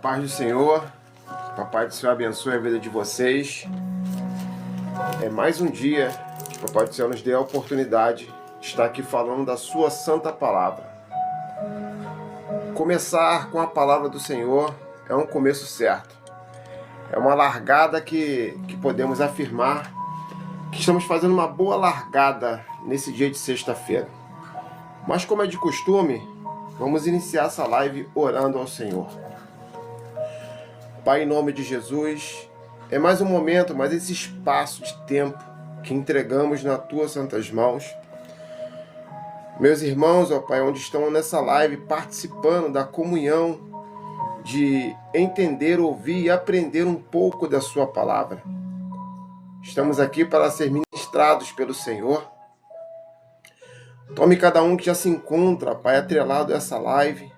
Paz do Senhor, Papai do Senhor abençoe a vida de vocês. É mais um dia que o Papai do Senhor nos dê a oportunidade de estar aqui falando da sua santa palavra. Começar com a palavra do Senhor é um começo certo. É uma largada que podemos afirmar que estamos fazendo uma boa largada nesse dia de sexta-feira. Mas como é de costume, vamos iniciar essa live orando ao Senhor. Pai, em nome de Jesus, é mais um momento, mais esse espaço de tempo que entregamos nas tuas santas mãos. Meus irmãos, ó Pai, onde estão nessa live participando da comunhão de entender, ouvir e aprender um pouco da sua palavra. Estamos aqui para ser ministrados pelo Senhor. Tome cada um que já se encontra, Pai, atrelado a essa live,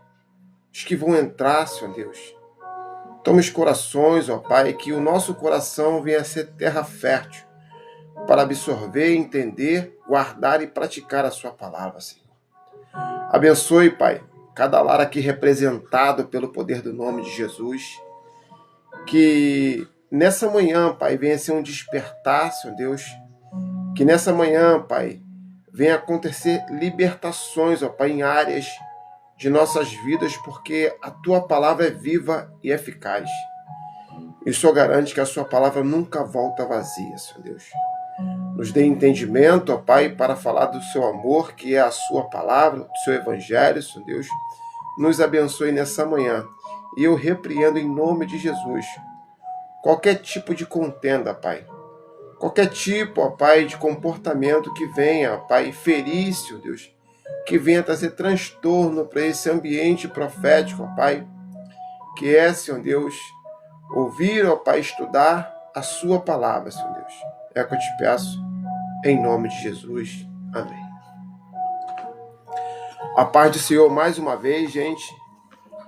os que vão entrar, Senhor Deus. Tome os corações, ó Pai, que o nosso coração venha a ser terra fértil para absorver, entender, guardar e praticar a sua palavra, Senhor. Abençoe, Pai, cada lar aqui representado pelo poder do nome de Jesus. Que nessa manhã, Pai, venha ser um despertar, Senhor Deus. Que nessa manhã, Pai, venha acontecer libertações, ó Pai, em áreas de nossas vidas, porque a tua palavra é viva e eficaz. E o Senhor garante que a sua palavra nunca volta vazia, Senhor Deus. Nos dê entendimento, ó Pai, para falar do seu amor, que é a sua palavra, do seu evangelho, Senhor Deus. Nos abençoe nessa manhã. E eu repreendo em nome de Jesus qualquer tipo de contenda, Pai. Qualquer tipo, ó Pai, de comportamento que venha, ó Pai, ferir, Senhor Deus, que venha trazer transtorno para esse ambiente profético, ó Pai, que é, Senhor Deus, ouvir, ó Pai, estudar a sua palavra, Senhor Deus. É o que eu te peço, em nome de Jesus. Amém. A paz do Senhor mais uma vez, gente.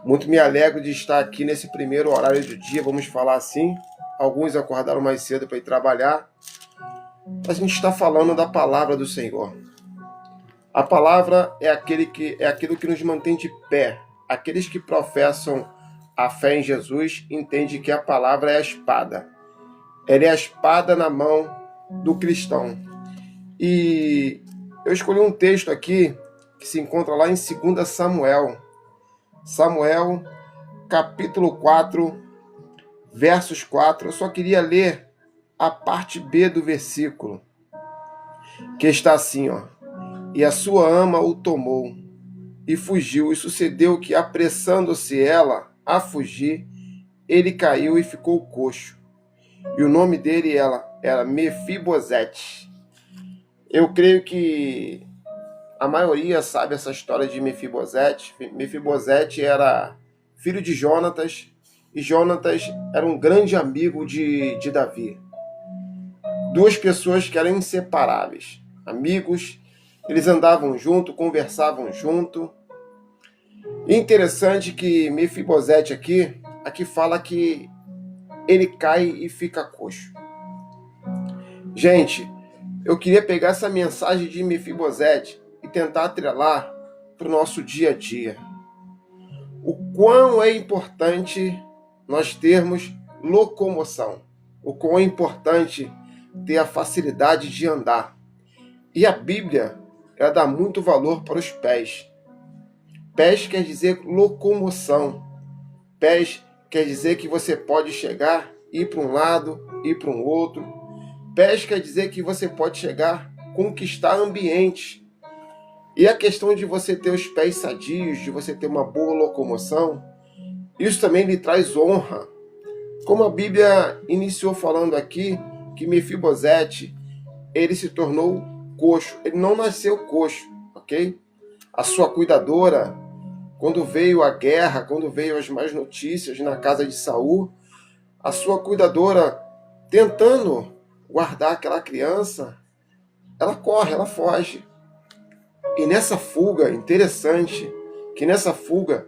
Muito me alegro de estar aqui nesse primeiro horário do dia, vamos falar assim. Alguns acordaram mais cedo para ir trabalhar. A gente está falando da palavra do Senhor. A palavra é aquilo que nos mantém de pé. Aqueles que professam a fé em Jesus entendem que a palavra é a espada. Ela é a espada na mão do cristão. E eu escolhi um texto aqui que se encontra lá em 2 Samuel. Samuel, capítulo 4, versos 4. Eu só queria ler a parte B do versículo, que está assim, ó. E a sua ama o tomou e fugiu, e sucedeu que, apressando-se ela a fugir, ele caiu e ficou coxo. E o nome dele era Mefibosete. Eu creio que a maioria sabe essa história de Mefibosete. Mefibosete era filho de Jonatas, e Jonatas era um grande amigo de Davi. Duas pessoas que eram inseparáveis, amigos. Eles andavam junto, conversavam junto. E interessante que Mefibosete aqui fala que ele cai e fica coxo. Gente, eu queria pegar essa mensagem de Mefibosete e tentar atrelar para o nosso dia a dia. O quão é importante nós termos locomoção. O quão é importante ter a facilidade de andar. E a Bíblia, ela dá muito valor para os pés. Pés quer dizer locomoção. Pés quer dizer que você pode chegar, ir para um lado, ir para um outro. Pés quer dizer que você pode chegar, conquistar ambientes. E a questão de você ter os pés sadios, de você ter uma boa locomoção, isso também lhe traz honra. Como a Bíblia iniciou falando aqui, que Mefibosete, ele se tornou coxo. Ele não nasceu coxo, ok? A sua cuidadora, quando veio a guerra, quando veio as más notícias na casa de Saul, a sua cuidadora, tentando guardar aquela criança, ela corre, ela foge. E nessa fuga, interessante, que nessa fuga,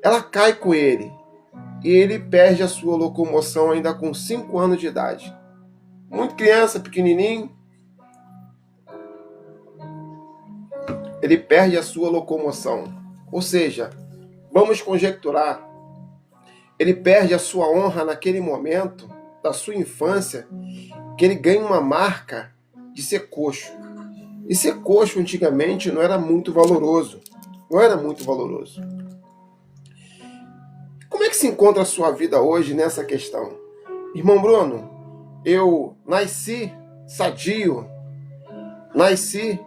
ela cai com ele. E ele perde a sua locomoção ainda com 5 anos de idade. Muito criança, pequenininho. Ele perde a sua locomoção. Ou seja, vamos conjecturar Ele perde a sua honra naquele momento da sua infância, que ele ganha uma marca de ser coxo. E ser coxo antigamente não era muito valoroso. Não era muito valoroso. Como é que se encontra a sua vida hoje nessa questão? Irmão Bruno, eu nasci sadio, nasci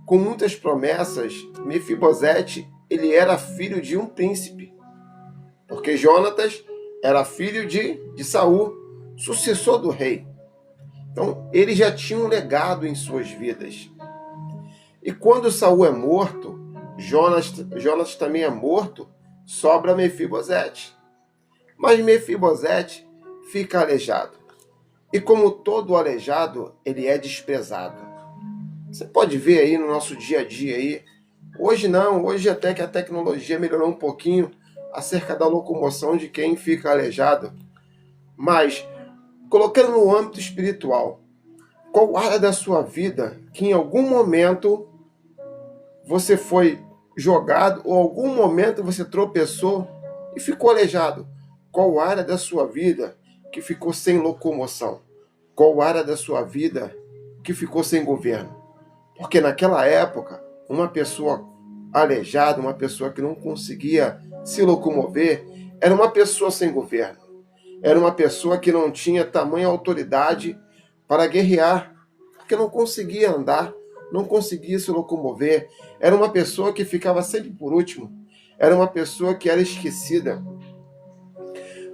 com muitas promessas. Mefibosete, ele era filho de um príncipe, porque Jonatas era filho de Saul, sucessor do rei. Então, ele já tinha um legado em suas vidas. E quando Saul é morto, Jonas também é morto, sobra Mefibosete. Mas Mefibosete fica aleijado. E como todo aleijado, ele é desprezado. Você pode ver aí no nosso dia a dia aí. Hoje não, hoje até que a tecnologia melhorou um pouquinho acerca da locomoção de quem fica aleijado. Mas, colocando no âmbito espiritual, qual área da sua vida que em algum momento você foi jogado ou algum momento você tropeçou e ficou aleijado? Qual área da sua vida que ficou sem locomoção? Qual área da sua vida que ficou sem governo? Porque naquela época, uma pessoa aleijada, uma pessoa que não conseguia se locomover, era uma pessoa sem governo. Era uma pessoa que não tinha tamanha autoridade para guerrear, porque não conseguia andar, não conseguia se locomover. Era uma pessoa que ficava sempre por último. Era uma pessoa que era esquecida.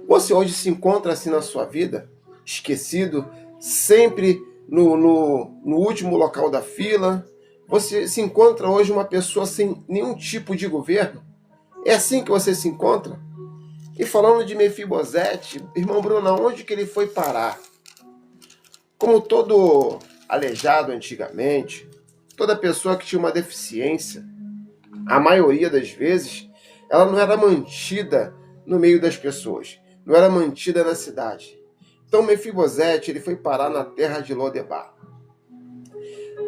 Você hoje se encontra assim na sua vida, esquecido, sempre no último local da fila? Você se encontra hoje uma pessoa sem nenhum tipo de governo? É assim que você se encontra? E falando de Mefibosete, irmão Bruno, onde que ele foi parar? Como todo aleijado antigamente, toda pessoa que tinha uma deficiência, a maioria das vezes, ela não era mantida no meio das pessoas, não era mantida na cidade. Então Mefibosete, ele foi parar na terra de Lodebar.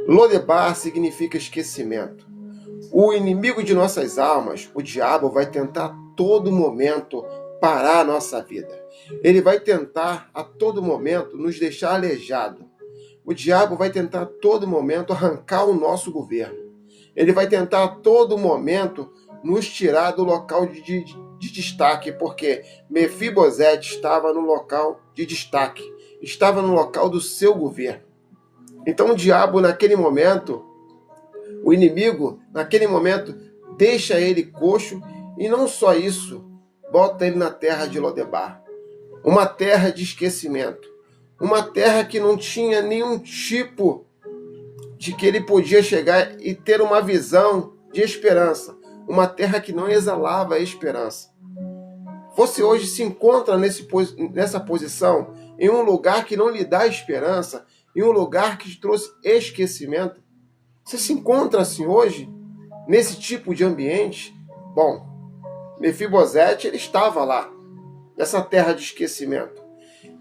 Lodebar significa esquecimento. O inimigo de nossas almas, o diabo, vai tentar a todo momento parar a nossa vida. Ele vai tentar a todo momento nos deixar aleijado. O diabo vai tentar a todo momento arrancar o nosso governo. Ele vai tentar a todo momento nos tirar do local de destaque, porque Mefibosete estava no local de destaque, estava no local do seu governo. Então o diabo, naquele momento, o inimigo, naquele momento, deixa ele coxo e não só isso, bota ele na terra de Lodebar, uma terra de esquecimento, uma terra que não tinha nenhum tipo de que ele podia chegar e ter uma visão de esperança, uma terra que não exalava a esperança. Você hoje se encontra nessa posição, em um lugar que não lhe dá esperança, em um lugar que te trouxe esquecimento. Você se encontra assim hoje, nesse tipo de ambiente? Bom, Mefibosete, ele estava lá, nessa terra de esquecimento.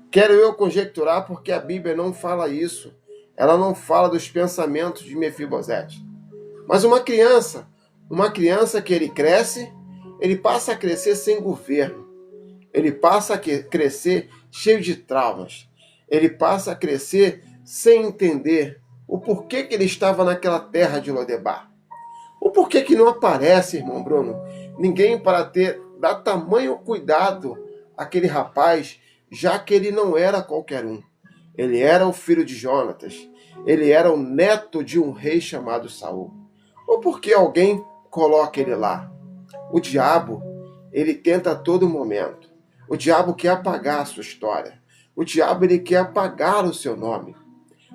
Quero eu conjecturar porque a Bíblia não fala isso. Ela não fala dos pensamentos de Mefibosete. Mas uma criança que ele cresce, ele passa a crescer sem governo. Ele passa a crescer cheio de traumas. Ele passa a crescer sem entender o porquê que ele estava naquela terra de Lodebar. O porquê que não aparece, irmão Bruno, ninguém para dar tamanho cuidado àquele rapaz, já que ele não era qualquer um. Ele era o filho de Jonatas. Ele era o neto de um rei chamado Saul. Ou porque alguém coloca ele lá? O diabo, ele tenta a todo momento. O diabo quer apagar a sua história. O diabo, ele quer apagar o seu nome.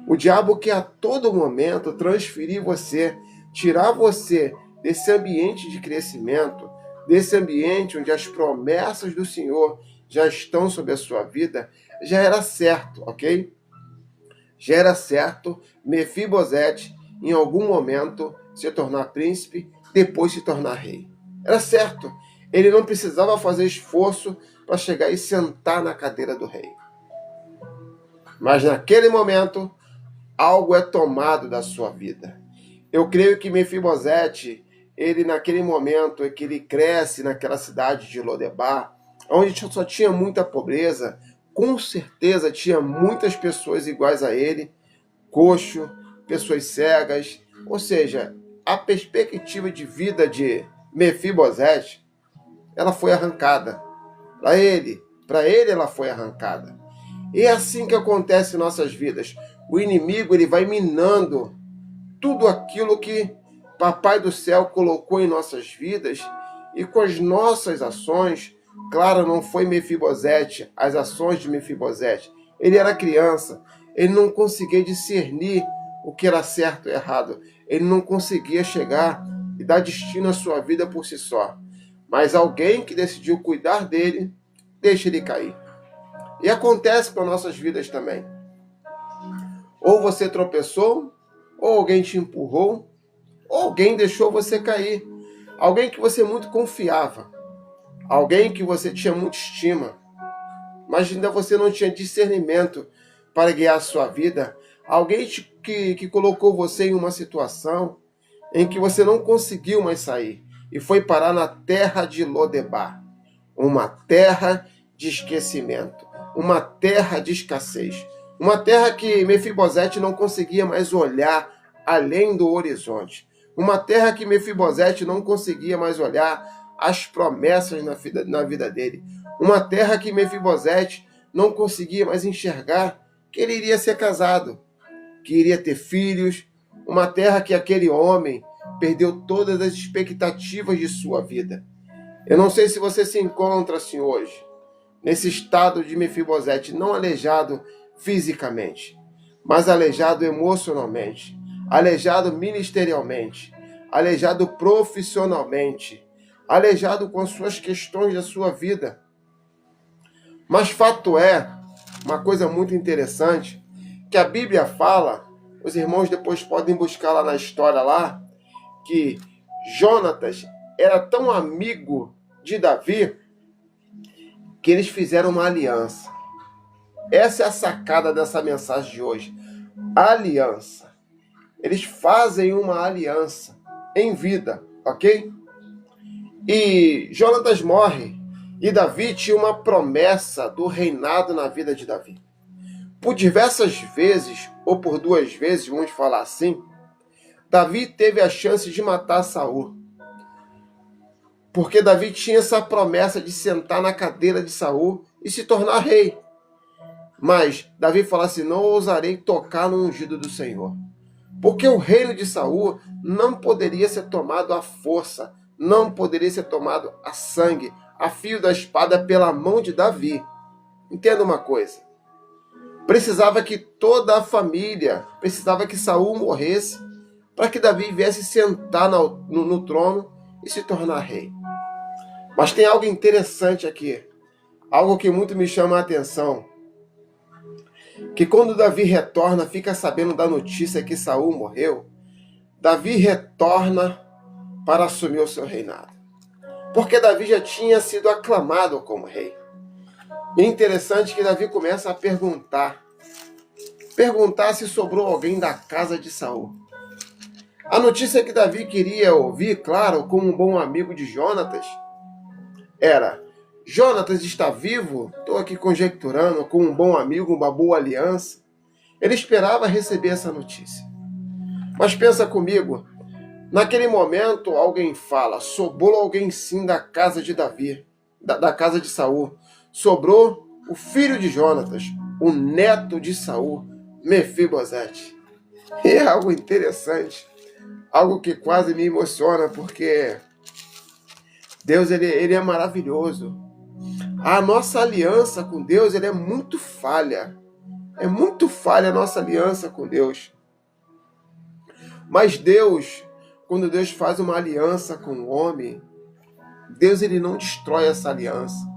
O diabo quer a todo momento transferir você, tirar você desse ambiente de crescimento, desse ambiente onde as promessas do Senhor já estão sobre a sua vida. Já era certo, ok? Já era certo Mefibosete, em algum momento, se tornar príncipe, depois se tornar rei. Era certo. Ele não precisava fazer esforço para chegar e sentar na cadeira do rei. Mas naquele momento, algo é tomado da sua vida. Eu creio que Mefibosete, ele naquele momento que ele cresce naquela cidade de Lodebar, onde só tinha muita pobreza, com certeza tinha muitas pessoas iguais a ele, coxo, pessoas cegas, ou seja, a perspectiva de vida de Mefibosete, ela foi arrancada. Para ele ela foi arrancada. E é assim que acontece em nossas vidas. O inimigo ele vai minando tudo aquilo que Papai do Céu colocou em nossas vidas e com as nossas ações. Claro, não foi Mefibosete, as ações de Mefibosete. Ele era criança, ele não conseguia discernir o que era certo e errado. Ele não conseguia chegar e dar destino à sua vida por si só. Mas alguém que decidiu cuidar dele, deixa ele cair. E acontece com as nossas vidas também. Ou você tropeçou, ou alguém te empurrou, ou alguém deixou você cair. Alguém que você muito confiava. Alguém que você tinha muita estima. Mas ainda você não tinha discernimento para guiar a sua vida. Alguém que colocou você em uma situação em que você não conseguiu mais sair. E foi parar na terra de Lodebar. Uma terra de esquecimento. Uma terra de escassez. Uma terra que Mefibosete não conseguia mais olhar além do horizonte. Uma terra que Mefibosete não conseguia mais olhar as promessas na vida dele. Uma terra que Mefibosete não conseguia mais enxergar que ele iria ser casado, que iria ter filhos. Uma terra que aquele homem perdeu todas as expectativas de sua vida. Eu não sei se você se encontra assim hoje, nesse estado de Mefibosete, não aleijado fisicamente, mas aleijado emocionalmente, aleijado ministerialmente, aleijado profissionalmente, aleijado com suas questões da sua vida. Mas fato é, uma coisa muito interessante, que a Bíblia fala, os irmãos depois podem buscar lá na história lá, que Jonatas era tão amigo de Davi que eles fizeram uma aliança. Essa é a sacada dessa mensagem de hoje. Aliança. Eles fazem uma aliança em vida, ok? E Jonatas morre. E Davi tinha uma promessa do reinado na vida de Davi. Por diversas vezes, ou por 2 vezes, vamos falar assim, Davi teve a chance de matar Saul. Porque Davi tinha essa promessa de sentar na cadeira de Saul e se tornar rei. Mas Davi falou assim: não ousarei tocar no ungido do Senhor. Porque o reino de Saul não poderia ser tomado à força, não poderia ser tomado a sangue, a fio da espada pela mão de Davi. Entenda uma coisa. Precisava que toda a família, precisava que Saul morresse para que Davi viesse sentar no trono e se tornar rei. Mas tem algo interessante aqui, algo que muito me chama a atenção, que quando Davi retorna, fica sabendo da notícia que Saul morreu, Davi retorna para assumir o seu reinado. Porque Davi já tinha sido aclamado como rei. E é interessante que Davi começa a perguntar se sobrou alguém da casa de Saul. A notícia que Davi queria ouvir, claro, como um bom amigo de Jonatas, era: Jonatas está vivo? Estou aqui conjecturando, com um bom amigo, uma boa aliança. Ele esperava receber essa notícia. Mas pensa comigo, naquele momento alguém fala: sobrou alguém sim da casa de Davi, da casa de Saul. Sobrou o filho de Jonatas, o neto de Saul, Mefibosete. E é algo interessante, algo que quase me emociona, porque Deus ele é maravilhoso. A nossa aliança com Deus é muito falha. É muito falha a nossa aliança com Deus. Mas Deus, quando Deus faz uma aliança com o homem, Deus ele não destrói essa aliança.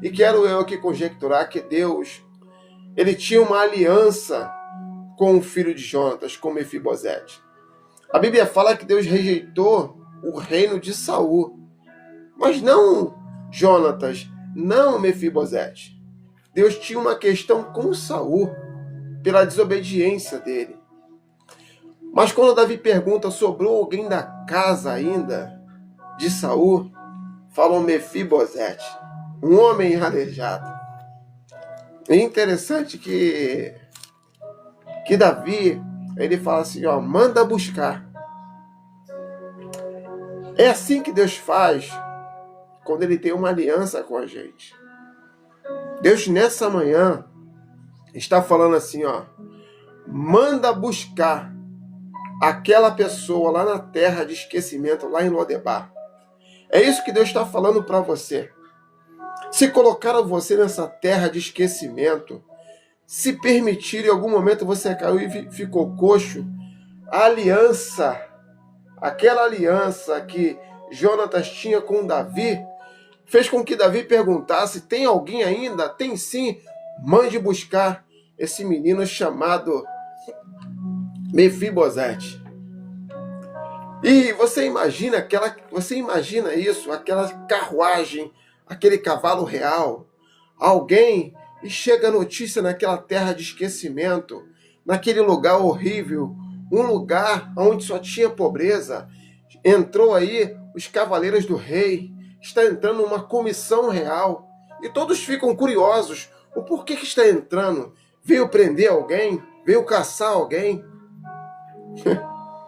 E quero eu aqui conjecturar que Deus, ele tinha uma aliança com o filho de Jonatas, com Mefibosete. A Bíblia fala que Deus rejeitou o reino de Saul, mas não Jonatas, não Mefibosete. Deus tinha uma questão com Saul, pela desobediência dele. Mas quando Davi pergunta: sobrou alguém da casa ainda de Saul? Falam Mefibosete. um homem aleijado. É interessante que Davi, ele fala assim, ó, manda buscar. É assim que Deus faz quando ele tem uma aliança com a gente. Deus, nessa manhã, está falando assim, ó, manda buscar aquela pessoa lá na terra de esquecimento, lá em Lodebar. É isso que Deus está falando para você. Se colocaram você nessa terra de esquecimento, se permitir em algum momento você caiu e ficou coxo, a aliança, aquela aliança que Jonatas tinha com Davi, fez com que Davi perguntasse, tem alguém ainda? Tem sim, mande buscar esse menino chamado Mefibosete. E você imagina isso, aquela carruagem, aquele cavalo real, alguém, e chega a notícia naquela terra de esquecimento, naquele lugar horrível, um lugar onde só tinha pobreza. Entrou aí os cavaleiros do rei, está entrando uma comissão real, e todos ficam curiosos, o porquê que está entrando? Veio prender alguém? Veio caçar alguém?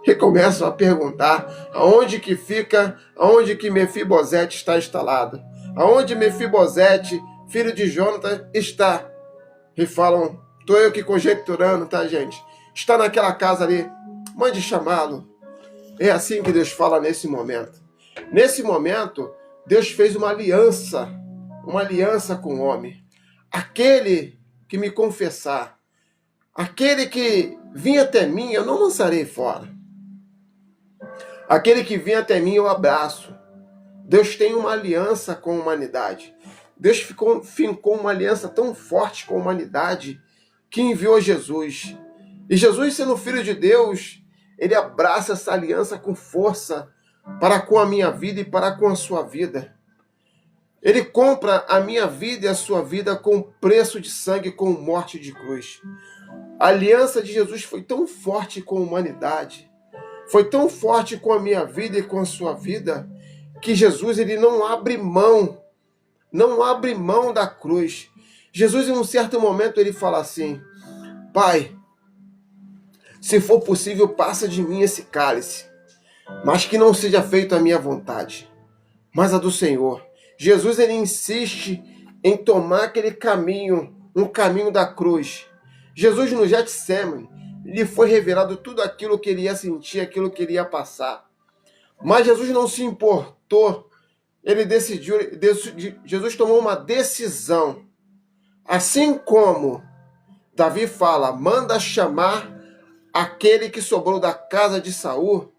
E começam a perguntar aonde que Mefibosete está instalado, aonde Mefibosete, filho de Jonatas, está. E falam, estou eu que conjecturando, tá, gente? Está naquela casa ali, mande chamá-lo. É assim que Deus fala nesse momento. Nesse momento, Deus fez uma aliança com o homem. Aquele que me confessar, aquele que vir até mim, eu não lançarei fora. Aquele que vem até mim, eu abraço. Deus tem uma aliança com a humanidade. Deus fincou uma aliança tão forte com a humanidade que enviou Jesus. E Jesus, sendo filho de Deus, ele abraça essa aliança com força para com a minha vida e para com a sua vida. Ele compra a minha vida e a sua vida com preço de sangue, com morte de cruz. A aliança de Jesus foi tão forte com a humanidade, foi tão forte com a minha vida e com a sua vida, que Jesus, ele não abre mão da cruz. Jesus, em um certo momento, ele fala assim, Pai, se for possível, passa de mim esse cálice, mas que não seja feita a minha vontade, mas a do Senhor. Jesus, ele insiste em tomar aquele caminho, um caminho da cruz. Jesus, no Getsemane, lhe foi revelado tudo aquilo que ele ia sentir, aquilo que ele ia passar. Mas Jesus não se importou. Ele decidiu, Jesus tomou uma decisão. Assim como Davi fala, manda chamar aquele que sobrou da casa de Saul.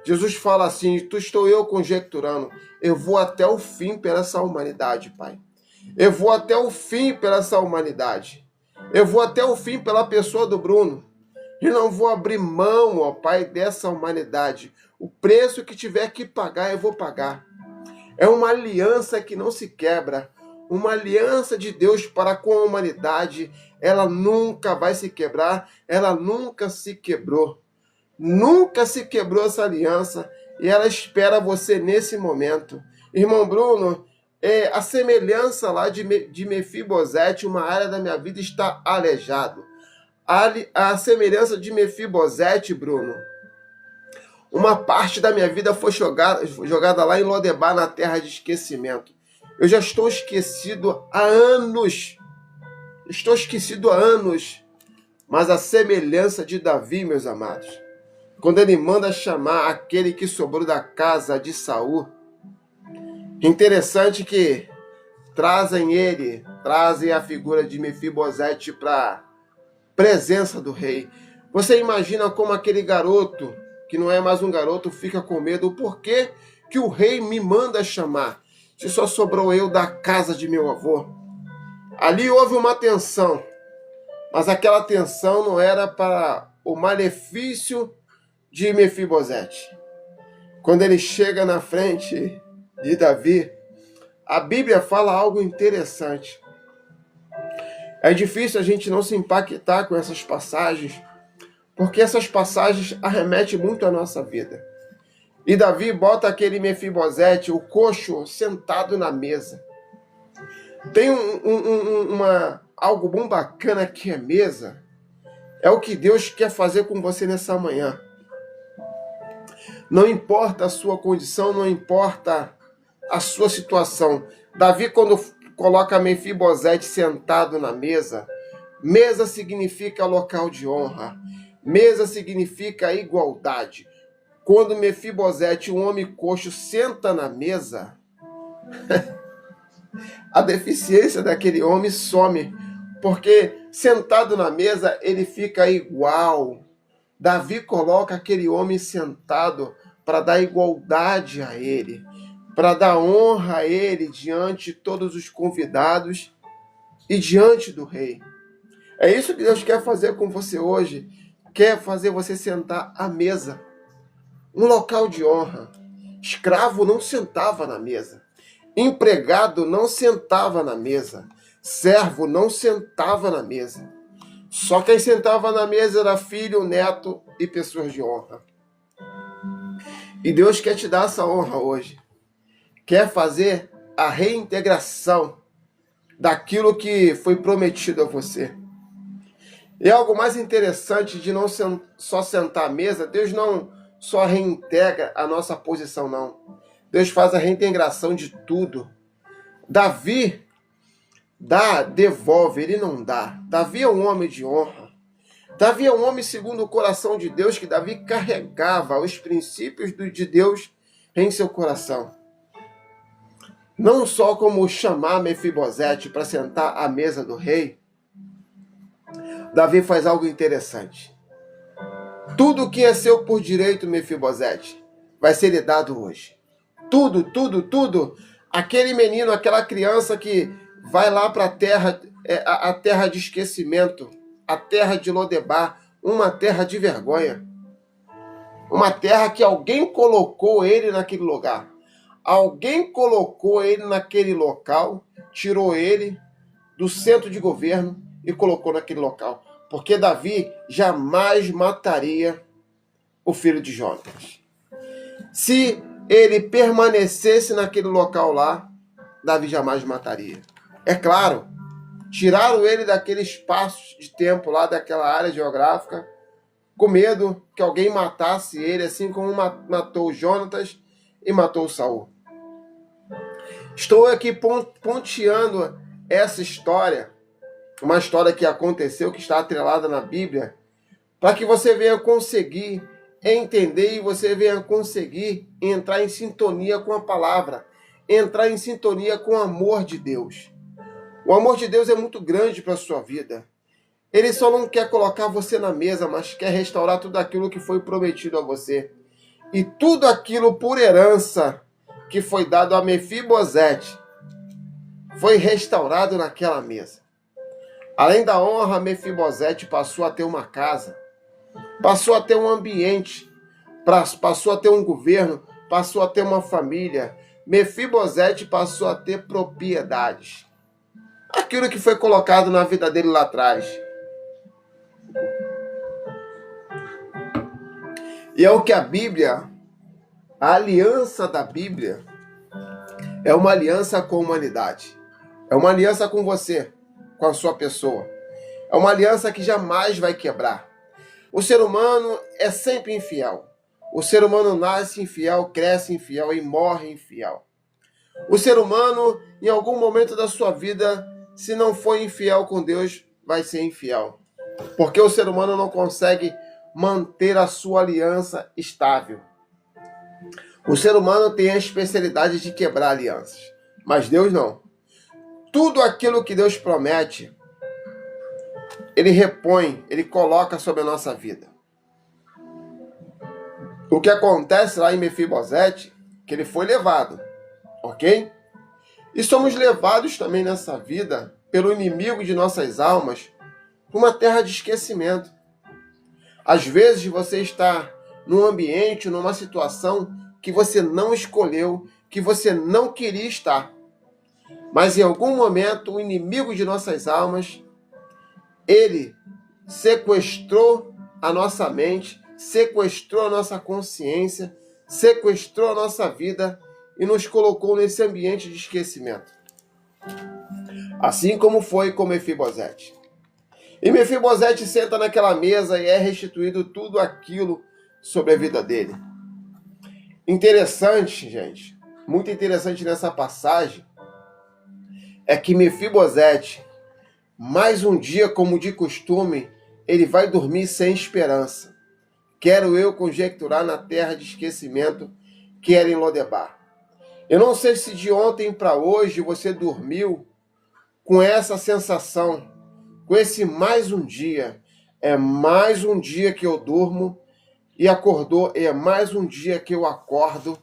Jesus fala assim, estou eu conjecturando, eu vou até o fim pela essa humanidade, Pai. Eu vou até o fim pela essa humanidade. Eu vou até o fim pela pessoa do Bruno. E não vou abrir mão, ó Pai, dessa humanidade. O preço que tiver que pagar, eu vou pagar. É uma aliança que não se quebra. Uma aliança de Deus para com a humanidade. Ela nunca vai se quebrar. Ela nunca se quebrou. Nunca se quebrou essa aliança. E ela espera você nesse momento. Irmão Bruno, a semelhança lá de Mefibosete, uma área da minha vida está aleijado. A semelhança de Mefibosete, Bruno, uma parte da minha vida foi jogada lá em Lodebar, na terra de esquecimento. Eu já estou esquecido há anos. Mas a semelhança de Davi, meus amados, quando ele manda chamar aquele que sobrou da casa de Saul, interessante que trazem a figura de Mefibosete para presença do rei. Você imagina como aquele garoto, que não é mais um garoto, fica com medo. O porquê que o rei me manda chamar, se só sobrou eu da casa de meu avô? Ali houve uma tensão, mas aquela tensão não era para o malefício de Mefibosete. Quando ele chega na frente de Davi, a Bíblia fala algo interessante. É difícil a gente não se impactar com essas passagens, porque essas passagens arremetem muito à nossa vida. E Davi bota aquele Mefibosete, o coxo, sentado na mesa. Tem algo bom bacana que é mesa. É o que Deus quer fazer com você nessa manhã. Não importa a sua condição, não importa a sua situação. Davi, quando coloca Mefibosete sentado na mesa, mesa significa local de honra. Mesa significa igualdade. Quando Mefibosete, um homem coxo, senta na mesa, a deficiência daquele homem some, porque sentado na mesa ele fica igual. Davi coloca aquele homem sentado para dar igualdade a ele, para dar honra a ele diante de todos os convidados e diante do rei. É isso que Deus quer fazer com você hoje. Quer fazer você sentar à mesa, um local de honra. Escravo não sentava na mesa. Empregado não sentava na mesa. Servo não sentava na mesa. Só quem sentava na mesa era filho, neto e pessoas de honra. E Deus quer te dar essa honra hoje. Quer fazer a reintegração daquilo que foi prometido a você. E algo mais interessante de não só sentar à mesa, Deus não só reintegra a nossa posição, não. Deus faz a reintegração de tudo. Davi devolve, ele não dá. Davi é um homem de honra. Davi é um homem segundo o coração de Deus, que Davi carregava os princípios de Deus em seu coração. Não só como chamar Mefibosete para sentar à mesa do rei, Davi faz algo interessante. Tudo que é seu por direito, Mefibosete, vai ser lhe dado hoje. Tudo. Aquele menino, aquela criança que vai lá para a terra de esquecimento, a terra de Lodebar, uma terra de vergonha. Uma terra que alguém colocou ele naquele lugar. Alguém colocou ele naquele local, tirou ele do centro de governo e colocou naquele local. Porque Davi jamais mataria o filho de Jonatas. Se ele permanecesse naquele local lá, Davi jamais mataria. É claro, tiraram ele daquele espaço de tempo lá, daquela área geográfica, com medo que alguém matasse ele, assim como matou Jonatas e matou Saul. Estou aqui ponteando essa história, uma história que aconteceu, que está atrelada na Bíblia, para que você venha conseguir entender e você venha conseguir entrar em sintonia com a palavra, entrar em sintonia com o amor de Deus. O amor de Deus é muito grande para a sua vida. Ele só não quer colocar você na mesa, mas quer restaurar tudo aquilo que foi prometido a você. E tudo aquilo por herança que foi dado a Mefibosete foi restaurado naquela mesa. Além da honra, Mefibosete passou a ter uma casa, passou a ter um ambiente, passou a ter um governo, passou a ter uma família. Mefibosete passou a ter propriedades. Aquilo que foi colocado na vida dele lá atrás. E é o que a Bíblia, a aliança da Bíblia, é uma aliança com a humanidade. É uma aliança com você, com a sua pessoa. É uma aliança que jamais vai quebrar. O ser humano é sempre infiel. O ser humano nasce infiel, cresce infiel e morre infiel. O ser humano, em algum momento da sua vida, se não for infiel com Deus, vai ser infiel. Porque o ser humano não consegue manter a sua aliança estável. O ser humano tem a especialidade de quebrar alianças, mas Deus não. Tudo aquilo que Deus promete, Ele repõe, Ele coloca sobre a nossa vida. O que acontece lá em Mefibosete, que ele foi levado, ok? E somos levados também nessa vida, pelo inimigo de nossas almas, para uma terra de esquecimento. Às vezes você está num ambiente, numa situação que você não escolheu, que você não queria estar. Mas em algum momento o inimigo de nossas almas, ele sequestrou a nossa mente, sequestrou a nossa consciência, sequestrou a nossa vida e nos colocou nesse ambiente de esquecimento. assim como foi com Mefibosete. E Mefibosete senta naquela mesa e é restituído tudo aquilo sobre a vida dele. Interessante, gente, muito interessante nessa passagem, é que Mefibosete, mais um dia como de costume, ele vai dormir sem esperança. Quero eu conjecturar na terra de esquecimento que era em Lodebar. Eu não sei se de ontem para hoje você dormiu com essa sensação, com esse mais um dia. É mais um dia que eu durmo e acordou, é mais um dia que eu acordo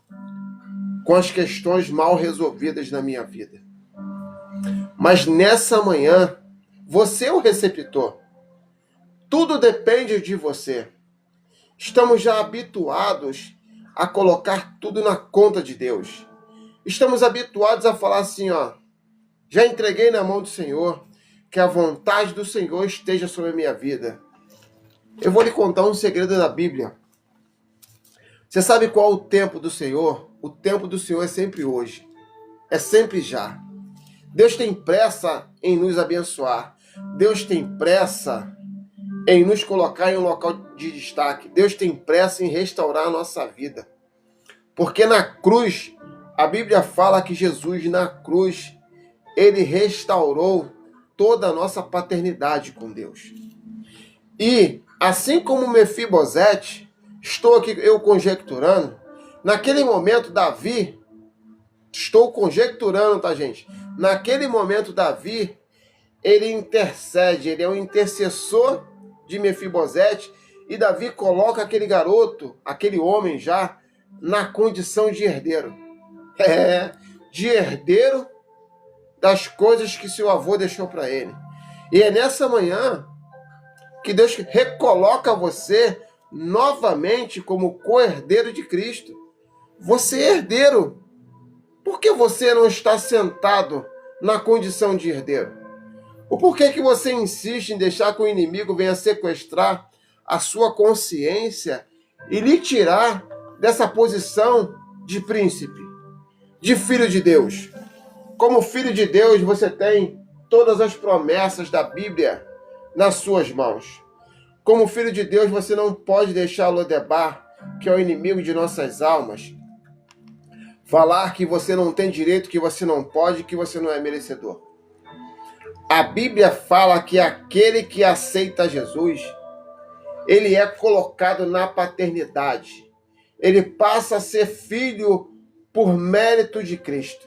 com as questões mal resolvidas na minha vida. Mas nessa manhã, você é o receptor. Tudo depende de você. Estamos já habituados a colocar tudo na conta de Deus. Estamos habituados a falar assim, já entreguei na mão do Senhor, que a vontade do Senhor esteja sobre a minha vida. Eu vou lhe contar um segredo da Bíblia. Você sabe qual é o tempo do Senhor? O tempo do Senhor é sempre hoje. É sempre já. Deus tem pressa em nos abençoar. Deus tem pressa em nos colocar em um local de destaque. Deus tem pressa em restaurar a nossa vida. Porque na cruz, a Bíblia fala que Jesus, na cruz, ele restaurou toda a nossa paternidade com Deus. E, assim como Mefibosete, estou aqui eu conjecturando, naquele momento Davi, estou conjecturando, tá, gente? Naquele momento Davi, ele intercede, ele é um intercessor de Mefibosete, e Davi coloca aquele garoto, aquele homem já, na condição de herdeiro. De herdeiro das coisas que seu avô deixou para ele. E é nessa manhã que Deus recoloca você novamente como co-herdeiro de Cristo. Você é herdeiro. Por que você não está sentado na condição de herdeiro? O porquê que você insiste em deixar que o inimigo venha sequestrar a sua consciência e lhe tirar dessa posição de príncipe, de filho de Deus? Como filho de Deus, você tem todas as promessas da Bíblia nas suas mãos. Como filho de Deus, você não pode deixar Lodebar, que é o inimigo de nossas almas, falar que você não tem direito, que você não pode, que você não é merecedor. A Bíblia fala que aquele que aceita Jesus, ele é colocado na paternidade. Ele passa a ser filho por mérito de Cristo.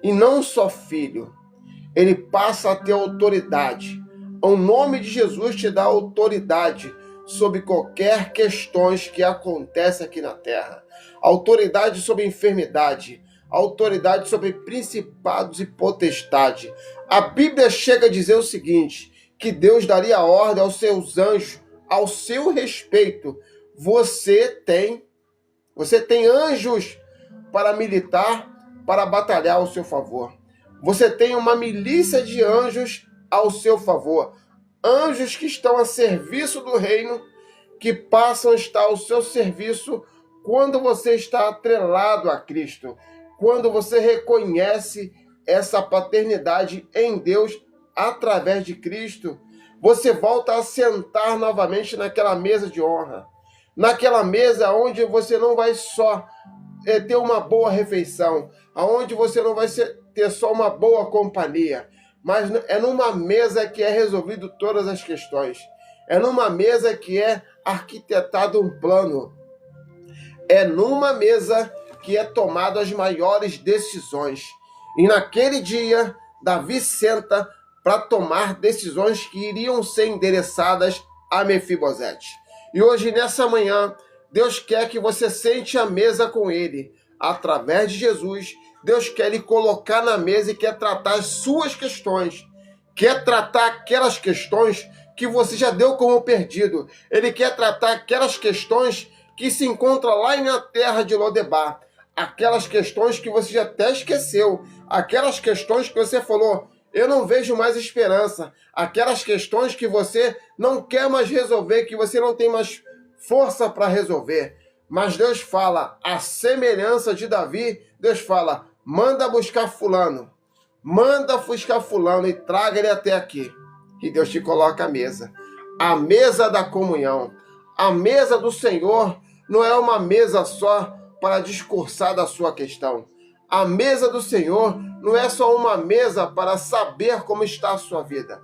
E não só filho, ele passa a ter autoridade. O nome de Jesus te dá autoridade sobre qualquer questões que acontecem aqui na terra. Autoridade sobre enfermidade, autoridade sobre principados e potestade. A Bíblia chega a dizer o seguinte, que Deus daria ordem aos seus anjos, ao seu respeito. Você tem anjos para militar, para batalhar ao seu favor. Você tem uma milícia de anjos ao seu favor. Anjos que estão a serviço do reino, que passam a estar ao seu serviço quando você está atrelado a Cristo, quando você reconhece essa paternidade em Deus através de Cristo, você volta a sentar novamente naquela mesa de honra, naquela mesa onde você não vai só ter uma boa refeição, onde você não vai ter só uma boa companhia, mas é numa mesa que é resolvido todas as questões, é numa mesa que é arquitetado um plano, é numa mesa que é tomado as maiores decisões. E naquele dia, Davi senta para tomar decisões que iriam ser endereçadas a Mefibosete. E hoje, nessa manhã, Deus quer que você sente à mesa com ele. Através de Jesus, Deus quer lhe colocar na mesa e quer tratar as suas questões. Quer tratar aquelas questões que você já deu como perdido. Ele quer tratar aquelas questões que se encontram lá na terra de Lodebar. Aquelas questões que você já até esqueceu. Aquelas questões que você falou, eu não vejo mais esperança. Aquelas questões que você não quer mais resolver, que você não tem mais força para resolver. Mas Deus fala, a semelhança de Davi, Deus fala, manda buscar fulano, Manda buscar fulano e traga ele até aqui. E Deus te coloca a mesa da comunhão. A mesa do Senhor não é uma mesa só para discursar da sua questão. A mesa do Senhor não é só uma mesa para saber como está a sua vida.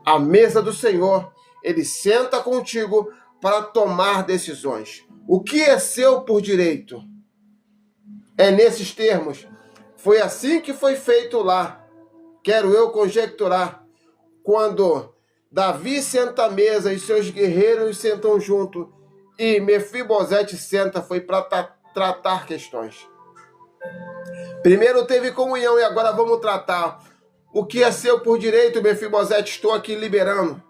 A mesa do Senhor, ele senta contigo para tomar decisões. O que é seu por direito? É nesses termos. Foi assim que foi feito lá. Quero eu conjecturar. Quando Davi senta à mesa e seus guerreiros sentam junto e Mefibosete senta, foi para tratar questões. Primeiro teve comunhão e agora vamos tratar. O que é seu por direito, Mefibosete, estou aqui liberando.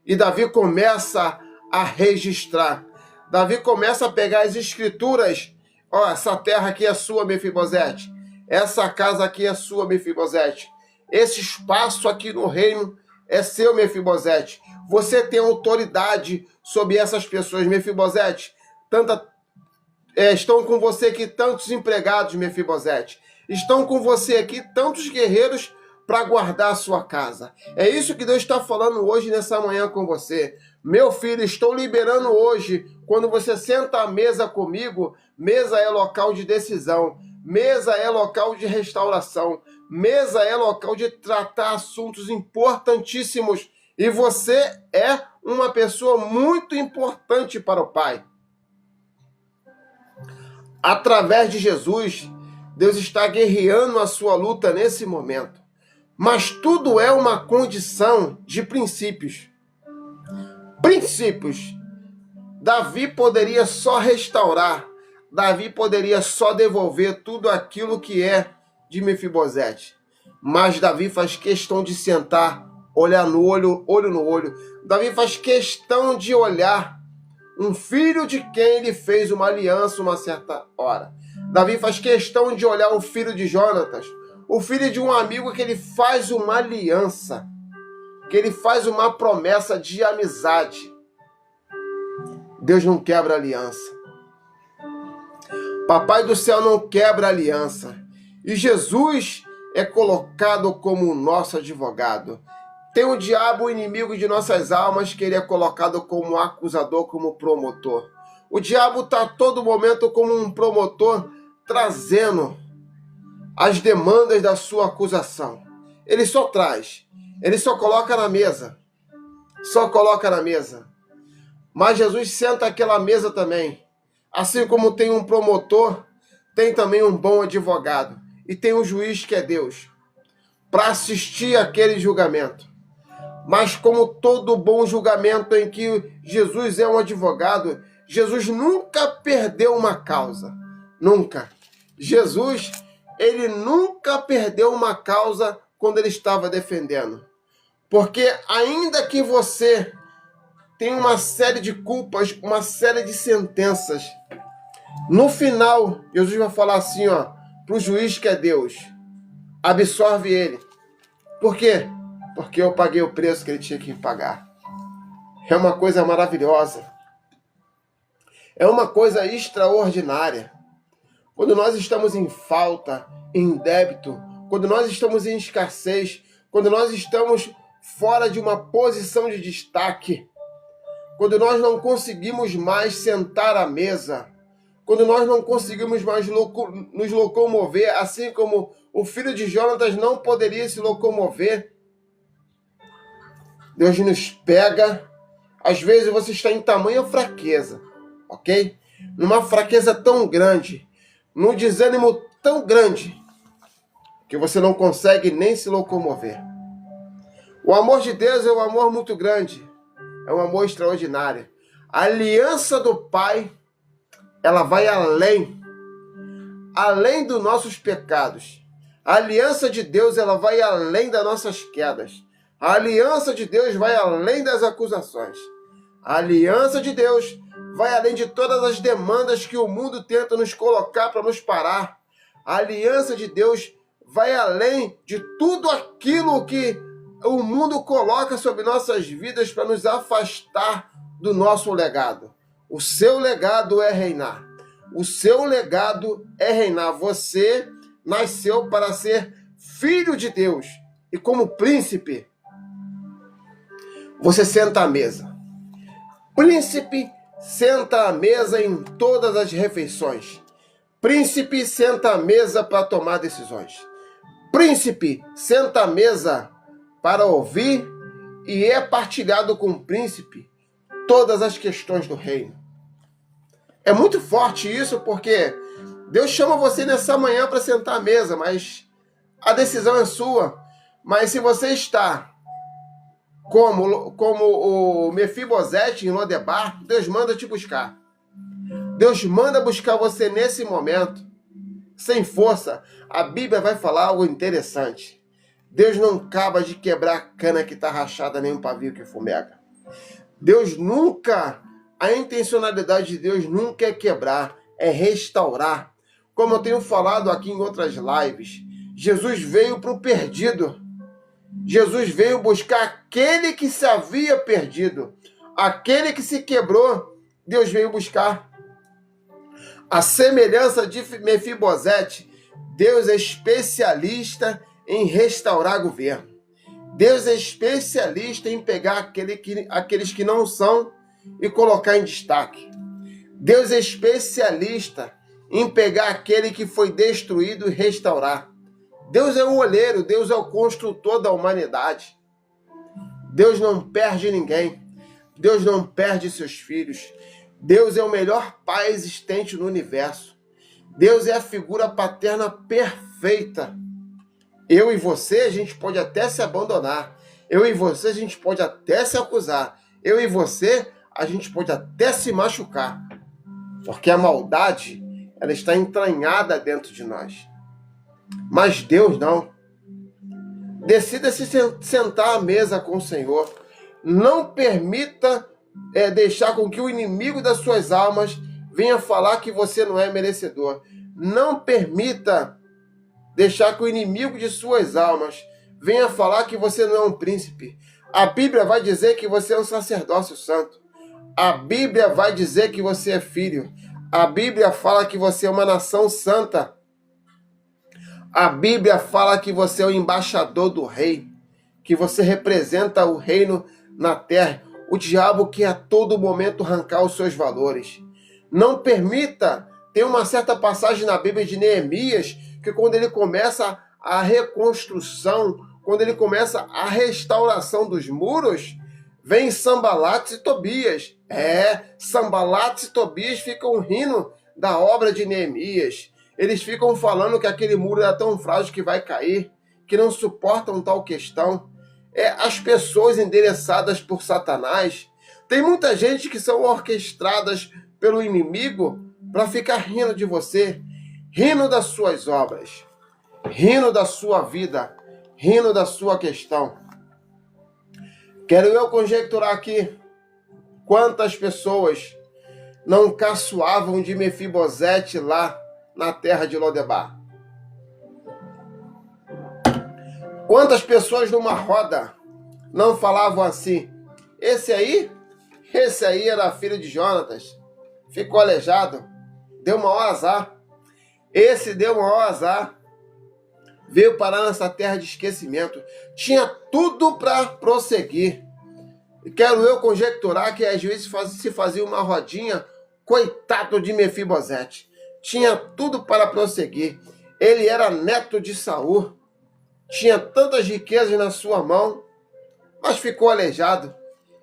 E Davi começa a registrar. Davi começa a pegar as escrituras. Ó, essa terra aqui é sua, Mefibosete. Essa casa aqui é sua, Mefibosete. Esse espaço aqui no reino é seu, Mefibosete. Você tem autoridade sobre essas pessoas, Mefibosete. Estão com você aqui tantos empregados, Mefibosete. Estão com você aqui tantos guerreiros para guardar a sua casa. É isso que Deus está falando hoje, nessa manhã com você. Meu filho, estou liberando hoje, quando você senta à mesa comigo, mesa é local de decisão, mesa é local de restauração, mesa é local de tratar assuntos importantíssimos. E você é uma pessoa muito importante para o Pai. Através de Jesus, Deus está guerreando a sua luta nesse momento. Mas tudo é uma condição de princípios. Princípios. Davi poderia só restaurar. Davi poderia só devolver tudo aquilo que é de Mefibosete. Mas Davi faz questão de sentar, olhar no olho, olho no olho. Davi faz questão de olhar um filho de quem ele fez uma aliança uma certa hora. Davi faz questão de olhar o filho de Jonatas, o filho de um amigo que ele faz uma aliança, que ele faz uma promessa de amizade. Deus não quebra aliança. Papai do céu não quebra aliança. E Jesus é colocado como o nosso advogado. Tem o diabo, o inimigo de nossas almas, que ele é colocado como acusador, como promotor. O diabo está a todo momento como um promotor, trazendo as demandas da sua acusação. Ele só traz, ele só coloca na mesa. Só coloca na mesa. Mas Jesus senta aquela mesa também. Assim como tem um promotor, tem também um bom advogado. E tem um juiz que é Deus, para assistir aquele julgamento. Mas como todo bom julgamento em que Jesus é um advogado, Jesus nunca perdeu uma causa. Nunca. Jesus, ele nunca perdeu uma causa quando ele estava defendendo. Porque ainda que você tenha uma série de culpas, uma série de sentenças, no final, Jesus vai falar assim, ó, para o juiz que é Deus: absorve ele. Por quê? Porque eu paguei o preço que ele tinha que pagar. É uma coisa maravilhosa. É uma coisa extraordinária. Quando nós estamos em falta, em débito, quando nós estamos em escassez, quando nós estamos fora de uma posição de destaque, quando nós não conseguimos mais sentar à mesa, quando nós não conseguimos mais nos locomover, assim como o filho de Jonatas não poderia se locomover, Deus nos pega. Às vezes você está em tamanha fraqueza, ok? Numa fraqueza tão grande, num desânimo tão grande, que você não consegue nem se locomover. O amor de Deus é um amor muito grande, é um amor extraordinário. A aliança do Pai, ela vai além dos nossos pecados. A aliança de Deus, ela vai além das nossas quedas. A aliança de Deus vai além das acusações. A aliança de Deus vai além de todas as demandas que o mundo tenta nos colocar para nos parar. A aliança de Deus vai além de tudo aquilo que o mundo coloca sobre nossas vidas para nos afastar do nosso legado. O seu legado é reinar. O seu legado é reinar. Você nasceu para ser filho de Deus e como príncipe, você senta à mesa. Príncipe senta à mesa em todas as refeições. Príncipe senta à mesa para tomar decisões. Príncipe senta à mesa para ouvir e é partilhado com o príncipe todas as questões do reino. É muito forte isso, porque Deus chama você nessa manhã para sentar à mesa, mas a decisão é sua. Mas se você está como o Mefibosete em Lodebar, Deus manda te buscar. Deus manda buscar você nesse momento, sem força. A Bíblia vai falar algo interessante. Deus não acaba de quebrar a cana que está rachada, nem um pavio que fumega. Deus nunca, a intencionalidade de Deus nunca é quebrar, é restaurar. Como eu tenho falado aqui em outras lives, Jesus veio para o perdido. Jesus veio buscar aquele que se havia perdido, aquele que se quebrou, Deus veio buscar. A semelhança de Mefibosete, Deus é especialista em restaurar governo. Deus é especialista em pegar aqueles que não são e colocar em destaque. Deus é especialista em pegar aquele que foi destruído e restaurar. Deus é o olheiro, Deus é o construtor da humanidade. Deus não perde ninguém. Deus não perde seus filhos. Deus é o melhor pai existente no universo. Deus é a figura paterna perfeita. Eu e você, a gente pode até se abandonar. Eu e você, a gente pode até se acusar. Eu e você, a gente pode até se machucar. Porque a maldade, ela está entranhada dentro de nós. Mas Deus não. Decida se sentar à mesa com o Senhor. Não permita deixar com que o inimigo das suas almas venha falar que você não é merecedor. Não permita deixar que o inimigo de suas almas venha falar que você não é um príncipe. A Bíblia vai dizer que você é um sacerdócio santo. A Bíblia vai dizer que você é filho. A Bíblia fala que você é uma nação santa. A Bíblia fala que você é o embaixador do rei, que você representa o reino na terra. O diabo quer a todo momento arrancar os seus valores. Não permita. Tem uma certa passagem na Bíblia de Neemias, que quando ele começa a reconstrução, quando ele começa a restauração dos muros, vem Sanbalates e Tobias. Sanbalates e Tobias ficam rindo da obra de Neemias. Eles ficam falando que aquele muro é tão frágil que vai cair, que não suportam tal questão. As pessoas endereçadas por Satanás. Tem muita gente que são orquestradas pelo inimigo para ficar rindo de você, rindo das suas obras, rindo da sua vida, rindo da sua questão. Quero eu conjecturar aqui quantas pessoas não caçoavam de Mefibosete lá na terra de Lodebar. Quantas pessoas numa roda não falavam assim: esse aí era filho de Jonatas, ficou aleijado, deu maior azar. Esse deu maior azar, veio parar nessa terra de esquecimento. Tinha tudo para prosseguir. E quero eu conjecturar que às vezes se fazia uma rodinha, coitado de Mefibosete. Tinha tudo para prosseguir. Ele era neto de Saul. Tinha tantas riquezas na sua mão, mas ficou aleijado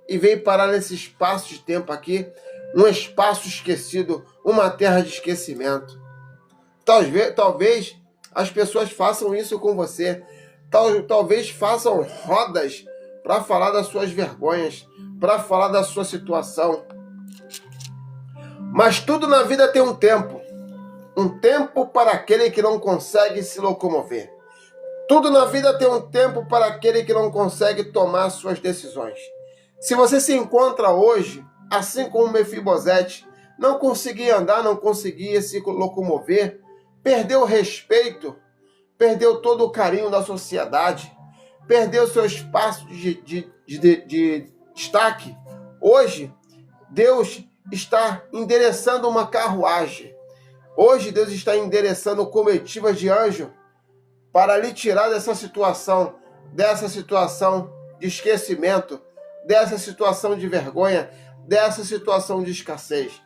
e veio parar nesse espaço de tempo aqui, um espaço esquecido, uma terra de esquecimento. Talvez as pessoas façam isso com você. Talvez façam rodas para falar das suas vergonhas, para falar da sua situação. Mas tudo na vida tem um tempo. Um tempo para aquele que não consegue se locomover. Tudo na vida tem um tempo para aquele que não consegue tomar suas decisões. Se você se encontra hoje, assim como Mefibosete, não conseguia andar, não conseguia se locomover, perdeu o respeito, perdeu todo o carinho da sociedade, perdeu seu espaço de destaque. Hoje, Deus está endereçando uma carruagem. Hoje, Deus está endereçando comitivas de anjo para lhe tirar dessa situação de esquecimento, dessa situação de vergonha, dessa situação de escassez.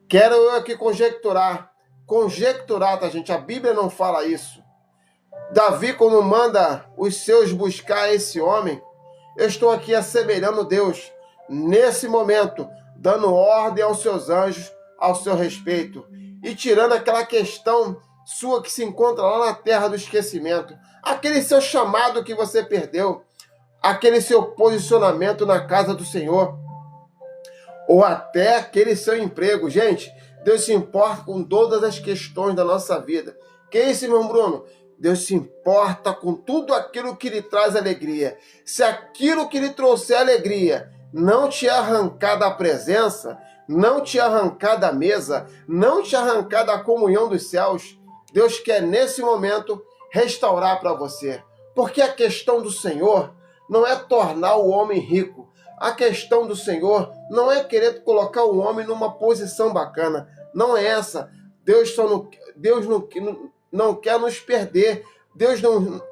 Quero eu aqui conjecturar, tá, gente? A Bíblia não fala isso. Davi, quando manda os seus buscar esse homem, eu estou aqui assemelhando Deus, nesse momento, dando ordem aos seus anjos ao seu respeito e tirando aquela questão sua que se encontra lá na terra do esquecimento, aquele seu chamado que você perdeu, aquele seu posicionamento na casa do Senhor, ou até aquele seu emprego. Gente, Deus se importa com todas as questões da nossa vida. Que é isso, irmão Bruno? Deus se importa com tudo aquilo que lhe traz alegria. Se aquilo que lhe trouxer alegria não te arrancar da presença, não te arrancar da mesa, não te arrancar da comunhão dos céus, Deus quer nesse momento restaurar para você. Porque a questão do Senhor não é tornar o homem rico. A questão do Senhor não é querer colocar o homem numa posição bacana. Não é essa. Deus não quer nos perder. Deus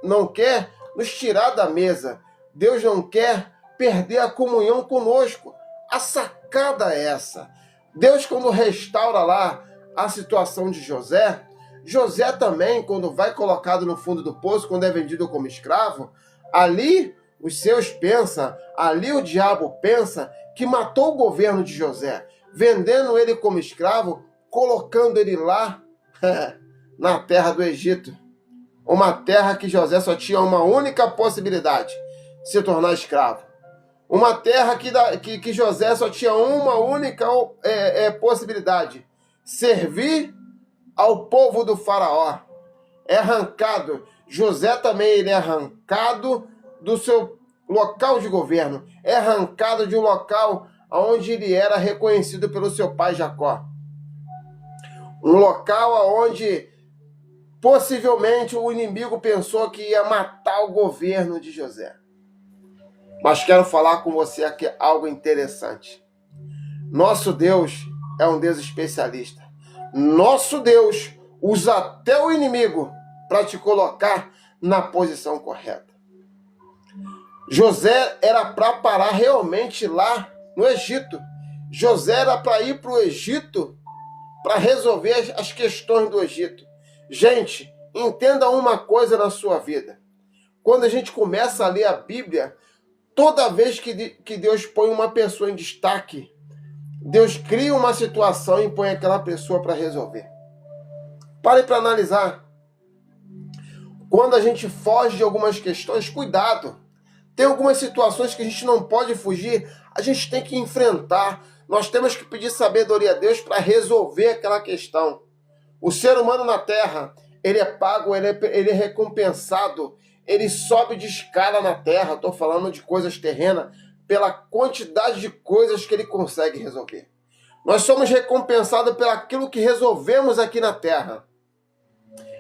não quer nos tirar da mesa. Deus não quer perder a comunhão conosco. A sacada é essa. Deus, quando restaura lá a situação de José, José também, quando vai colocado no fundo do poço, quando é vendido como escravo, ali os seus pensam, ali o diabo pensa que matou o governo de José, vendendo ele como escravo, colocando ele lá na terra do Egito. Uma terra que José só tinha uma única possibilidade, se tornar escravo. Uma terra que José só tinha uma única possibilidade, servir ao povo do faraó. É arrancado. José também ele é arrancado do seu local de governo. É arrancado de um local onde ele era reconhecido pelo seu pai Jacó. Um local onde possivelmente o inimigo pensou que ia matar o governo de José. Mas quero falar com você aqui algo interessante. Nosso Deus é um Deus especialista. Nosso Deus usa até o inimigo para te colocar na posição correta. José era para parar realmente lá no Egito. José era para ir para o Egito para resolver as questões do Egito. Gente, entenda uma coisa na sua vida. Quando a gente começa a ler a Bíblia, toda vez que Deus põe uma pessoa em destaque, Deus cria uma situação e põe aquela pessoa para resolver. Pare para analisar. Quando a gente foge de algumas questões, cuidado. Tem algumas situações que a gente não pode fugir, a gente tem que enfrentar. Nós temos que pedir sabedoria a Deus para resolver aquela questão. O ser humano na Terra, ele é pago, ele é recompensado, ele sobe de escala na Terra, estou falando de coisas terrenas, pela quantidade de coisas que ele consegue resolver. Nós somos recompensados pelaquilo que resolvemos aqui na Terra.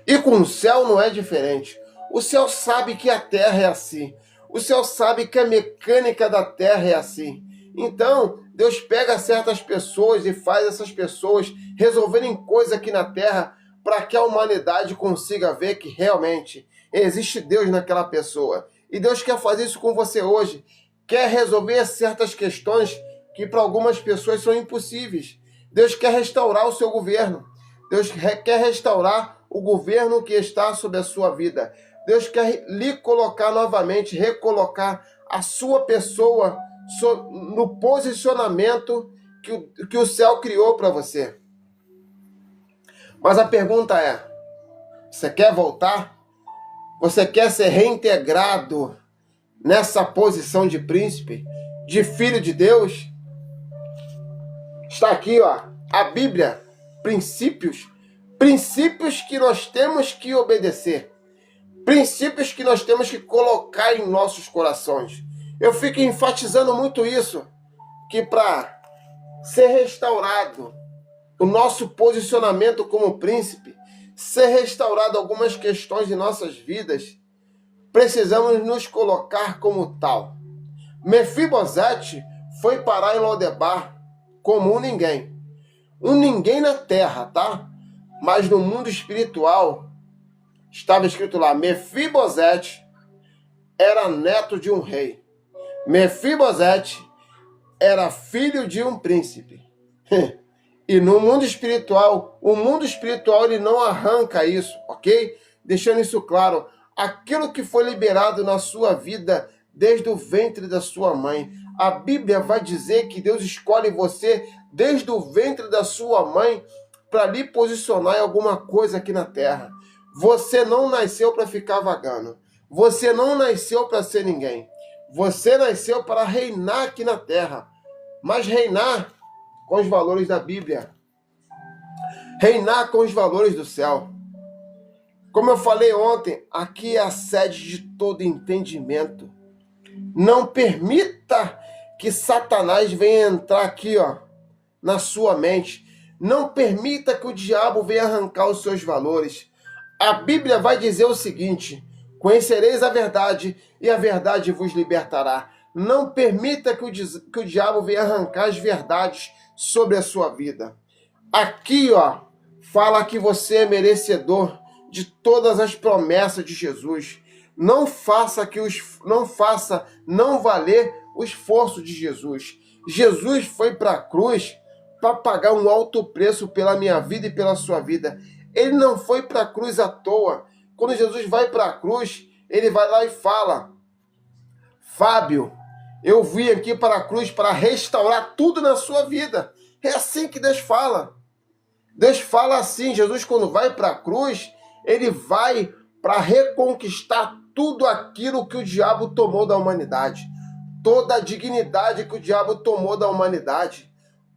E com o céu não é diferente. O céu sabe que a Terra é assim. O céu sabe que a mecânica da Terra é assim. Então, Deus pega certas pessoas e faz essas pessoas resolverem coisas aqui na Terra para que a humanidade consiga ver que realmente existe Deus naquela pessoa. E Deus quer fazer isso com você hoje. Quer resolver certas questões que para algumas pessoas são impossíveis. Deus quer restaurar o seu governo. Deus quer restaurar o governo que está sobre a sua vida. Deus quer lhe colocar novamente, recolocar a sua pessoa no posicionamento que o céu criou para você. Mas a pergunta é, você quer voltar? Você quer ser reintegrado nessa posição de príncipe, de filho de Deus? Está aqui, ó, a Bíblia, princípios que nós temos que obedecer, princípios que nós temos que colocar em nossos corações. Eu fico enfatizando muito isso, que para ser restaurado o nosso posicionamento como príncipe, ser restaurado algumas questões de nossas vidas, precisamos nos colocar como tal. Mefibosete foi parar em Lodebar como um ninguém na terra, tá? Mas no mundo espiritual, estava escrito lá, Mefibosete era neto de um rei. Mefibosete era filho de um príncipe. E no mundo espiritual, o mundo espiritual ele não arranca isso, ok? Deixando isso claro, aquilo que foi liberado na sua vida desde o ventre da sua mãe. A Bíblia vai dizer que Deus escolhe você desde o ventre da sua mãe para lhe posicionar em alguma coisa aqui na terra. Você não nasceu para ficar vagando. Você não nasceu para ser ninguém. Você nasceu para reinar aqui na terra. Mas reinar com os valores da Bíblia. Reinar com os valores do céu. Como eu falei ontem, aqui é a sede de todo entendimento. Não permita que Satanás venha entrar aqui, na sua mente. Não permita que o diabo venha arrancar os seus valores. A Bíblia vai dizer o seguinte: conhecereis a verdade e a verdade vos libertará. Não permita que o diabo venha arrancar as verdades sobre a sua vida. Aqui, fala que você é merecedor de todas as promessas de Jesus. Não faça não valer o esforço de Jesus. Jesus foi para a cruz para pagar um alto preço pela minha vida e pela sua vida. Ele não foi para a cruz à toa. Quando Jesus vai para a cruz, ele vai lá e fala: Fábio, eu vim aqui para a cruz para restaurar tudo na sua vida. É assim que Deus fala. Deus fala assim, Jesus quando vai para a cruz, ele vai para reconquistar tudo aquilo que o diabo tomou da humanidade. Toda a dignidade que o diabo tomou da humanidade.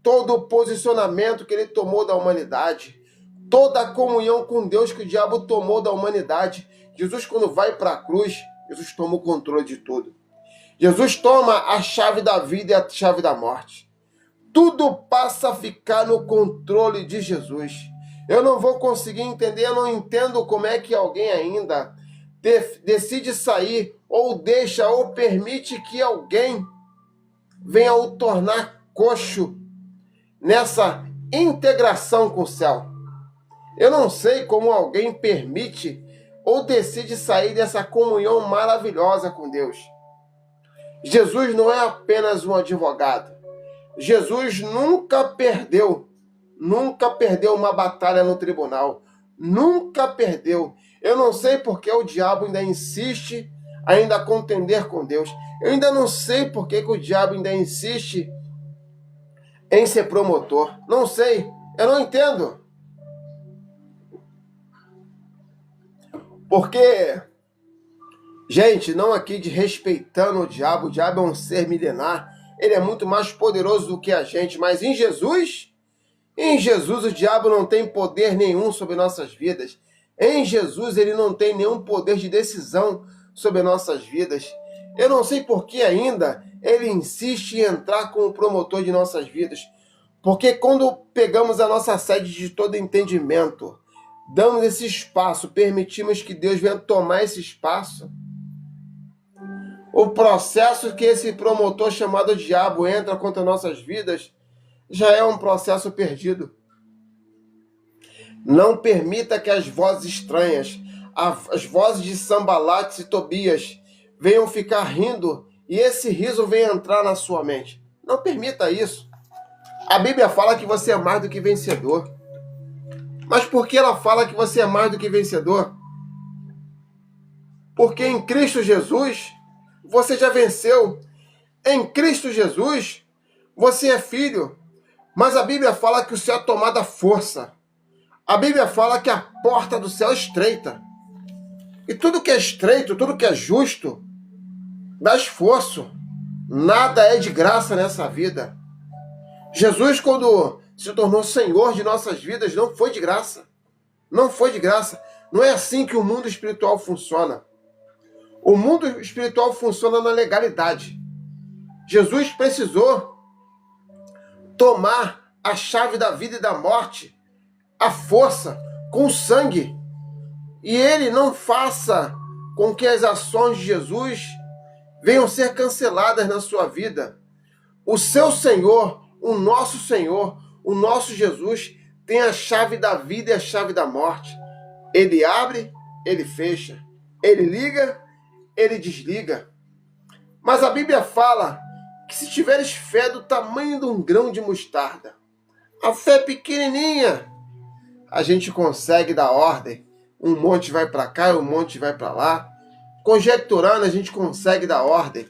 Todo o posicionamento que ele tomou da humanidade. Toda a comunhão com Deus que o diabo tomou da humanidade. Jesus quando vai para a cruz, Jesus toma o controle de tudo. Jesus toma a chave da vida e a chave da morte. Tudo passa a ficar no controle de Jesus. Eu não vou conseguir entender, eu não entendo como é que alguém ainda decide sair ou deixa ou permite que alguém venha o tornar coxo nessa integração com o céu. Eu não sei como alguém permite ou decide sair dessa comunhão maravilhosa com Deus. Jesus não é apenas um advogado. Jesus nunca perdeu uma batalha no tribunal. Nunca perdeu. Eu não sei porque o diabo ainda insiste a contender com Deus. Eu ainda não sei porque que o diabo ainda insiste em ser promotor. Não sei. Eu não entendo. Porque, gente, não aqui de respeitando o diabo é um ser milenar. Ele é muito mais poderoso do que a gente, mas em Jesus o diabo não tem poder nenhum sobre nossas vidas. Em Jesus ele não tem nenhum poder de decisão sobre nossas vidas. Eu não sei por que ainda ele insiste em entrar como promotor de nossas vidas. Porque quando pegamos a nossa sede de todo entendimento, damos esse espaço, permitimos que Deus venha tomar esse espaço, o processo que esse promotor chamado diabo entra contra nossas vidas já é um processo perdido. Não permita que as vozes estranhas, as vozes de Sanbalate e Tobias venham ficar rindo e esse riso venha entrar na sua mente. Não permita isso. A Bíblia fala que você é mais do que vencedor. Mas por que ela fala que você é mais do que vencedor? Porque em Cristo Jesus você já venceu. Em Cristo Jesus você é filho. Mas a Bíblia fala que o céu é tomado à força. A Bíblia fala que a porta do céu é estreita. E tudo que é estreito, tudo que é justo, dá esforço. Nada é de graça nessa vida. Jesus, quando se tornou Senhor de nossas vidas, não foi de graça. Não foi de graça. Não é assim que o mundo espiritual funciona. O mundo espiritual funciona na legalidade. Jesus precisou tomar a chave da vida e da morte, a força, com sangue. E ele não faça com que as ações de Jesus venham ser canceladas na sua vida. O seu Senhor, o nosso Jesus, tem a chave da vida e a chave da morte. Ele abre ele fecha. Ele liga, ele desliga. Mas a Bíblia fala que se tiveres fé do tamanho de um grão de mostarda, a fé pequenininha, a gente consegue dar ordem. Um monte vai para cá e um monte vai para lá. Conjecturando, a gente consegue dar ordem.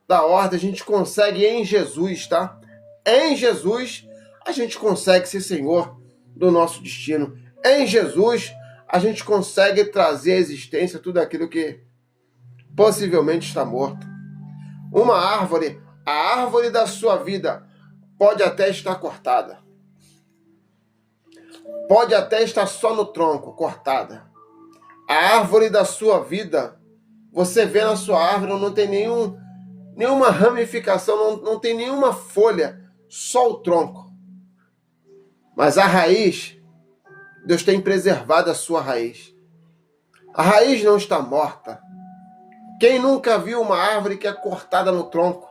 Da ordem, a gente consegue em Jesus, tá? Em Jesus, a gente consegue ser Senhor do nosso destino. Em Jesus, a gente consegue trazer à existência tudo aquilo que possivelmente está morto. Uma árvore, a árvore da sua vida, pode até estar cortada. Pode até estar só no tronco, cortada. A árvore da sua vida, você vê na sua árvore, não tem nenhuma ramificação, não tem nenhuma folha, só o tronco. Mas a raiz, Deus tem preservado a sua raiz. A raiz não está morta. Quem nunca viu uma árvore que é cortada no tronco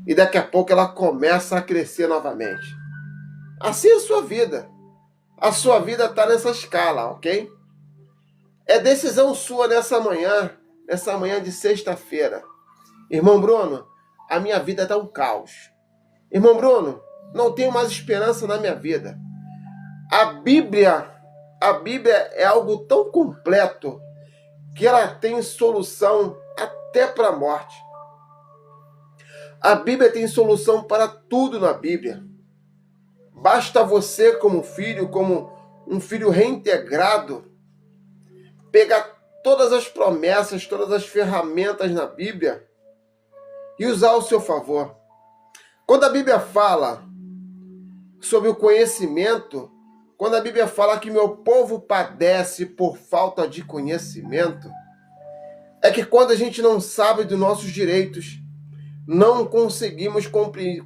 e daqui a pouco ela começa a crescer novamente? Assim é a sua vida. A sua vida está nessa escala, ok? É decisão sua nessa manhã de sexta-feira. Irmão Bruno, a minha vida está um caos. Irmão Bruno, não tenho mais esperança na minha vida. A Bíblia é algo tão completo que ela tem solução até para a morte. A Bíblia tem solução para tudo na Bíblia. Basta você, como um filho reintegrado, pegar todas as promessas, todas as ferramentas na Bíblia e usar ao seu favor. Quando a Bíblia fala sobre o conhecimento, quando a Bíblia fala que meu povo padece por falta de conhecimento, é que quando a gente não sabe dos nossos direitos, não conseguimos cumprir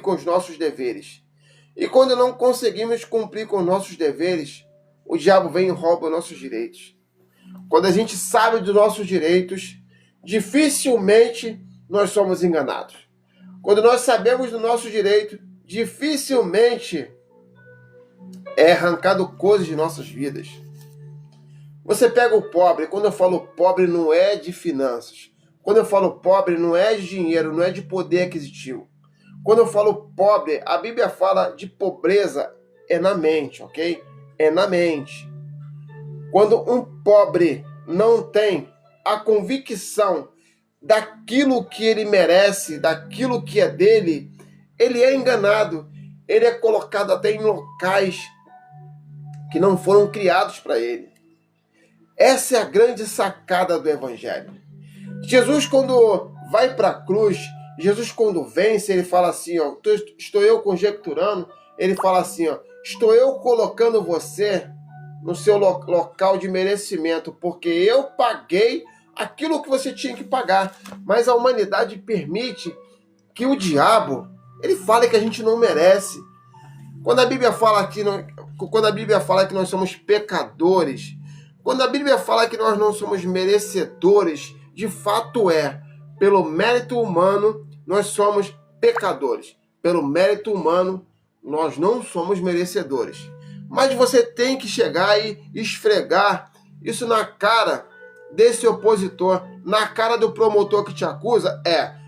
com os nossos deveres. E quando não conseguimos cumprir com os nossos deveres, o diabo vem e rouba os nossos direitos. Quando a gente sabe dos nossos direitos, dificilmente nós somos enganados. Quando nós sabemos do nosso direito, dificilmente é arrancado coisas de nossas vidas. Você pega o pobre, quando eu falo pobre não é de finanças. Quando eu falo pobre não é de dinheiro, não é de poder aquisitivo. Quando eu falo pobre, a Bíblia fala de pobreza, é na mente, ok? É na mente. Quando um pobre não tem a convicção daquilo que ele merece, daquilo que é dele, ele é enganado. Ele é colocado até em locais que não foram criados para ele. Essa é a grande sacada do Evangelho. Jesus, quando vai para a cruz, Jesus, quando vence, ele fala assim, ó, estou eu conjecturando, ele fala assim, ó, estou eu colocando você no seu local de merecimento, porque eu paguei aquilo que você tinha que pagar. Mas a humanidade permite que o diabo, ele fale que a gente não merece. Quando a Bíblia fala que nós somos pecadores, quando a Bíblia fala que nós não somos merecedores, de fato pelo mérito humano, nós somos pecadores. Pelo mérito humano, nós não somos merecedores. Mas você tem que chegar e esfregar isso na cara desse opositor, na cara do promotor que te acusa.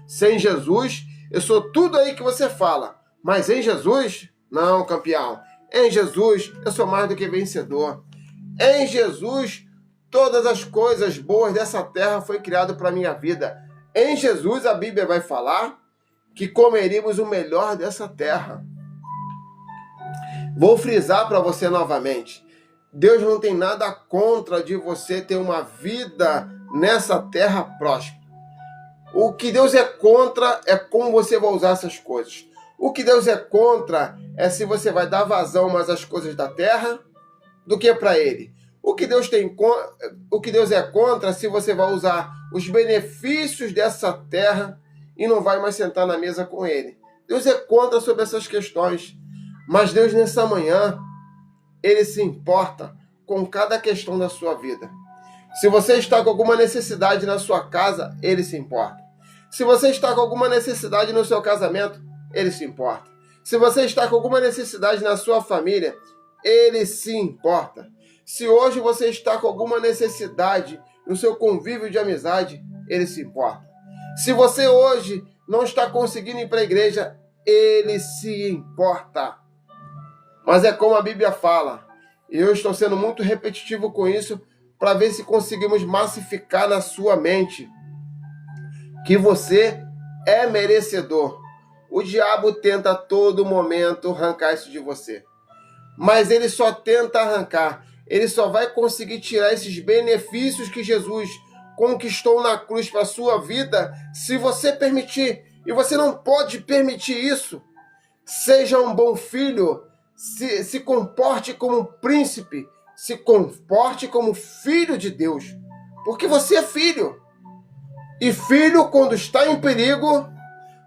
Sem Jesus, eu sou tudo aí que você fala. Mas em Jesus, não, campeão. Em Jesus, eu sou mais do que vencedor. Em Jesus, todas as coisas boas dessa terra foi criado para a minha vida. Em Jesus, a Bíblia vai falar que comeríamos o melhor dessa terra. Vou frisar para você novamente. Deus não tem nada contra de você ter uma vida nessa terra próspera. O que Deus é contra é como você vai usar essas coisas. O que Deus é contra é se você vai dar vazão mais às coisas da terra do que para Ele. O que Deus é contra é se você vai usar os benefícios dessa terra e não vai mais sentar na mesa com Ele. Deus é contra sobre essas questões. Mas Deus, nessa manhã, Ele se importa com cada questão da sua vida. Se você está com alguma necessidade na sua casa, Ele se importa. Se você está com alguma necessidade no seu casamento, Ele se importa. Se você está com alguma necessidade na sua família, Ele se importa. Se hoje você está com alguma necessidade no seu convívio de amizade, Ele se importa. Se você hoje não está conseguindo ir para a igreja, Ele se importa. Mas é como a Bíblia fala, e eu estou sendo muito repetitivo com isso, para ver se conseguimos massificar na sua mente que você é merecedor. O diabo tenta a todo momento arrancar isso de você. Mas ele só tenta arrancar. Ele só vai conseguir tirar esses benefícios que Jesus conquistou na cruz para a sua vida se você permitir. E você não pode permitir isso. Seja um bom filho. Se comporte como um príncipe. Se comporte como filho de Deus. Porque você é filho. E filho, quando está em perigo,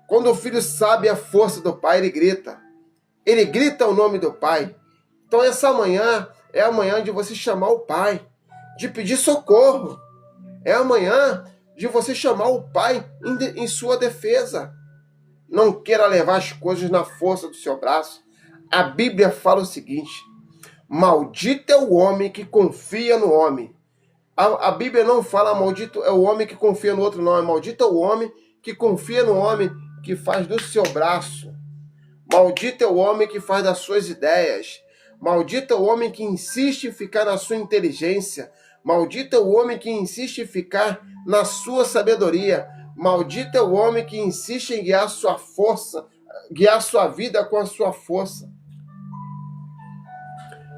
quando o filho sabe a força do pai, ele grita. Ele grita o nome do pai. Então essa manhã é a manhã de você chamar o pai, de pedir socorro. É a manhã de você chamar o pai em sua defesa. Não queira levar as coisas na força do seu braço. A Bíblia fala o seguinte: maldito é o homem que confia no homem. A Bíblia não fala maldito é o homem que confia no outro, não. É maldito é o homem que confia no homem que faz do seu braço. Maldito é o homem que faz das suas ideias. Maldito é o homem que insiste em ficar na sua inteligência. Maldito é o homem que insiste em ficar na sua sabedoria. Maldito é o homem que insiste em guiar sua força, guiar sua vida com a sua força.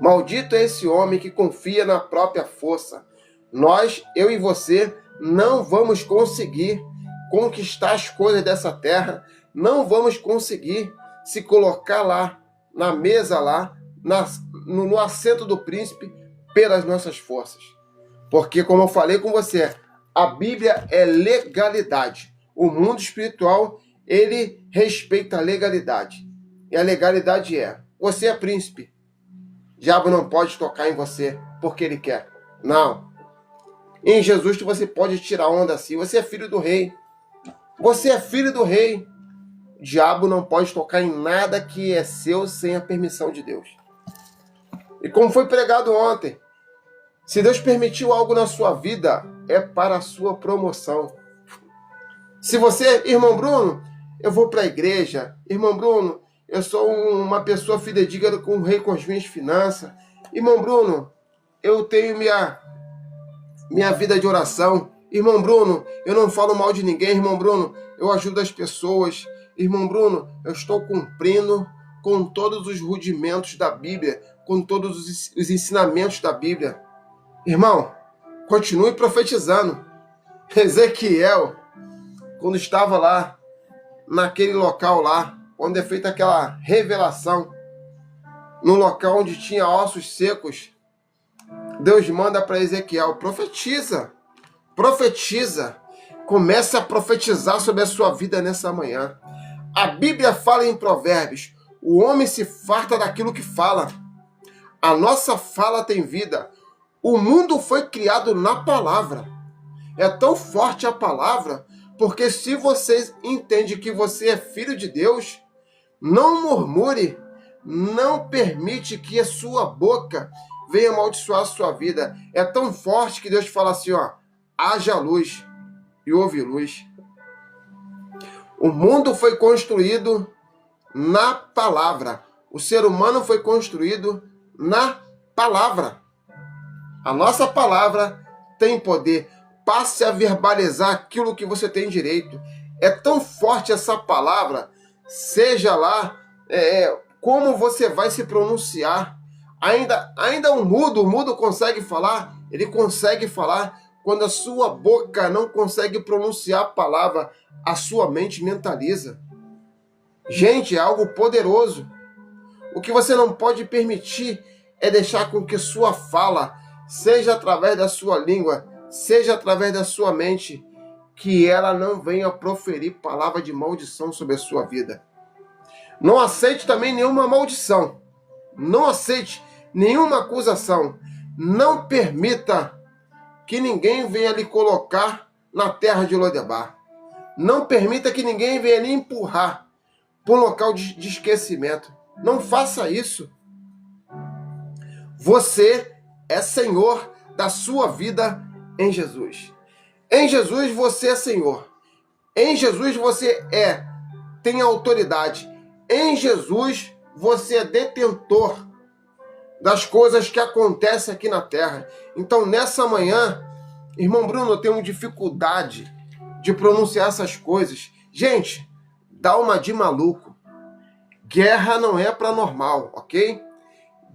Maldito é esse homem que confia na própria força. Nós, eu e você, não vamos conseguir conquistar as coisas dessa terra, não vamos conseguir se colocar lá, na mesa lá, no assento do príncipe, pelas nossas forças. Porque, como eu falei com você, a Bíblia é legalidade. O mundo espiritual, ele respeita a legalidade. E a legalidade você é príncipe. O diabo não pode tocar em você porque ele quer. Não. Em Jesus você pode tirar onda assim. Você é filho do rei. Você é filho do rei. O diabo não pode tocar em nada que é seu sem a permissão de Deus. E como foi pregado ontem, se Deus permitiu algo na sua vida, é para a sua promoção. Se você, irmão Bruno, eu vou para a igreja. Irmão Bruno, eu sou uma pessoa fidedigna com o rei com as minhas finanças. Irmão Bruno, eu tenho minha vida de oração. Irmão Bruno, eu não falo mal de ninguém. Irmão Bruno, eu ajudo as pessoas. Irmão Bruno, eu estou cumprindo com todos os rudimentos da Bíblia, com todos os ensinamentos da Bíblia. Irmão, continue profetizando. Ezequiel, quando estava lá, naquele local lá, onde é feita aquela revelação, no local onde tinha ossos secos, Deus manda para Ezequiel: profetiza, profetiza, comece a profetizar sobre a sua vida nessa manhã. A Bíblia fala em Provérbios: o homem se farta daquilo que fala. A nossa fala tem vida. O mundo foi criado na palavra. É tão forte a palavra, porque se você entende que você é filho de Deus, não murmure, não permite que a sua boca venha amaldiçoar a sua vida. É tão forte que Deus fala assim, haja luz e houve luz. O mundo foi construído na palavra. O ser humano foi construído na palavra. A nossa palavra tem poder. Passe a verbalizar aquilo que você tem direito. É tão forte essa palavra, seja lá como você vai se pronunciar. Ainda o mudo consegue falar. Ele consegue falar. Quando a sua boca não consegue pronunciar a palavra, a sua mente mentaliza. Gente, é algo poderoso. O que você não pode permitir é deixar com que sua fala, seja através da sua língua, seja através da sua mente, que ela não venha proferir palavra de maldição sobre a sua vida. Não aceite também nenhuma maldição. Não aceite nenhuma acusação. Não permita que ninguém venha lhe colocar na terra de Lodebar. Não permita que ninguém venha lhe empurrar para um local de esquecimento. Não faça isso. Você é senhor da sua vida em Jesus. Em Jesus você é senhor. Em Jesus você tem autoridade. Em Jesus você é detentor das coisas que acontecem aqui na terra. Então, nessa manhã, irmão Bruno, eu tenho dificuldade de pronunciar essas coisas. Gente, dá uma de maluco. Guerra não é para normal, ok?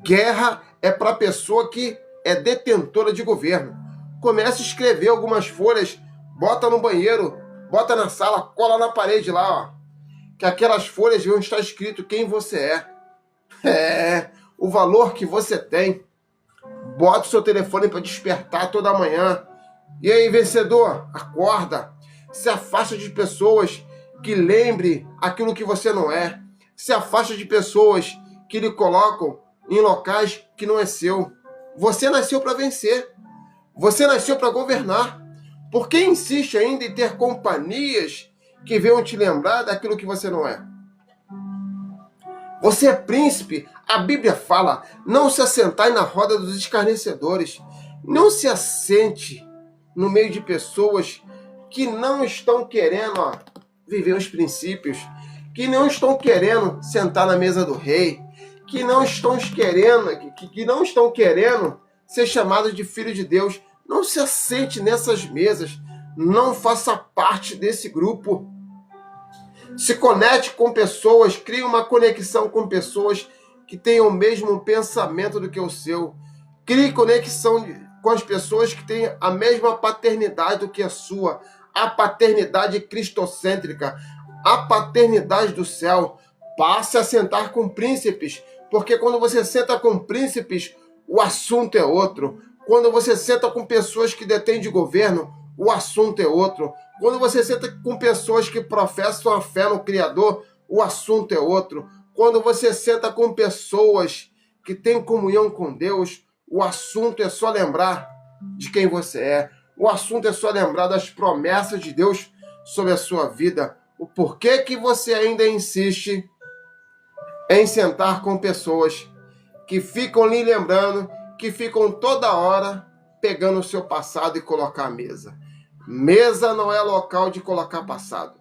Guerra é para pessoa que é detentora de governo. Comece a escrever algumas folhas, bota no banheiro, bota na sala, cola na parede lá, ó. Que aquelas folhas vão estar escrito quem você é. O valor que você tem. Bota o seu telefone para despertar toda manhã. E aí, vencedor, acorda. Se afasta de pessoas que lembrem aquilo que você não é. Se afasta de pessoas que lhe colocam em locais que não é seu. Você nasceu para vencer. Você nasceu para governar. Por que insiste ainda em ter companhias que venham te lembrar daquilo que você não é? Você é príncipe. A Bíblia fala, não se assentai na roda dos escarnecedores. Não se assente no meio de pessoas que não estão querendo viver os princípios, que não estão querendo sentar na mesa do rei, que não estão querendo ser chamados de filho de Deus. Não se assente nessas mesas. Não faça parte desse grupo. Se conecte com pessoas, crie uma conexão com pessoas que tenham o mesmo pensamento do que o seu. Crie conexão com as pessoas que têm a mesma paternidade do que a sua. A paternidade cristocêntrica, a paternidade do céu. Passe a sentar com príncipes, porque quando você senta com príncipes, o assunto é outro. Quando você senta com pessoas que detêm de governo, o assunto é outro. Quando você senta com pessoas que professam a fé no Criador, o assunto é outro. Quando você senta com pessoas que têm comunhão com Deus, o assunto é só lembrar de quem você é. O assunto é só lembrar das promessas de Deus sobre a sua vida. O porquê que você ainda insiste em sentar com pessoas que ficam lhe lembrando, que ficam toda hora pegando o seu passado e colocar à mesa. Mesa não é local de colocar passado.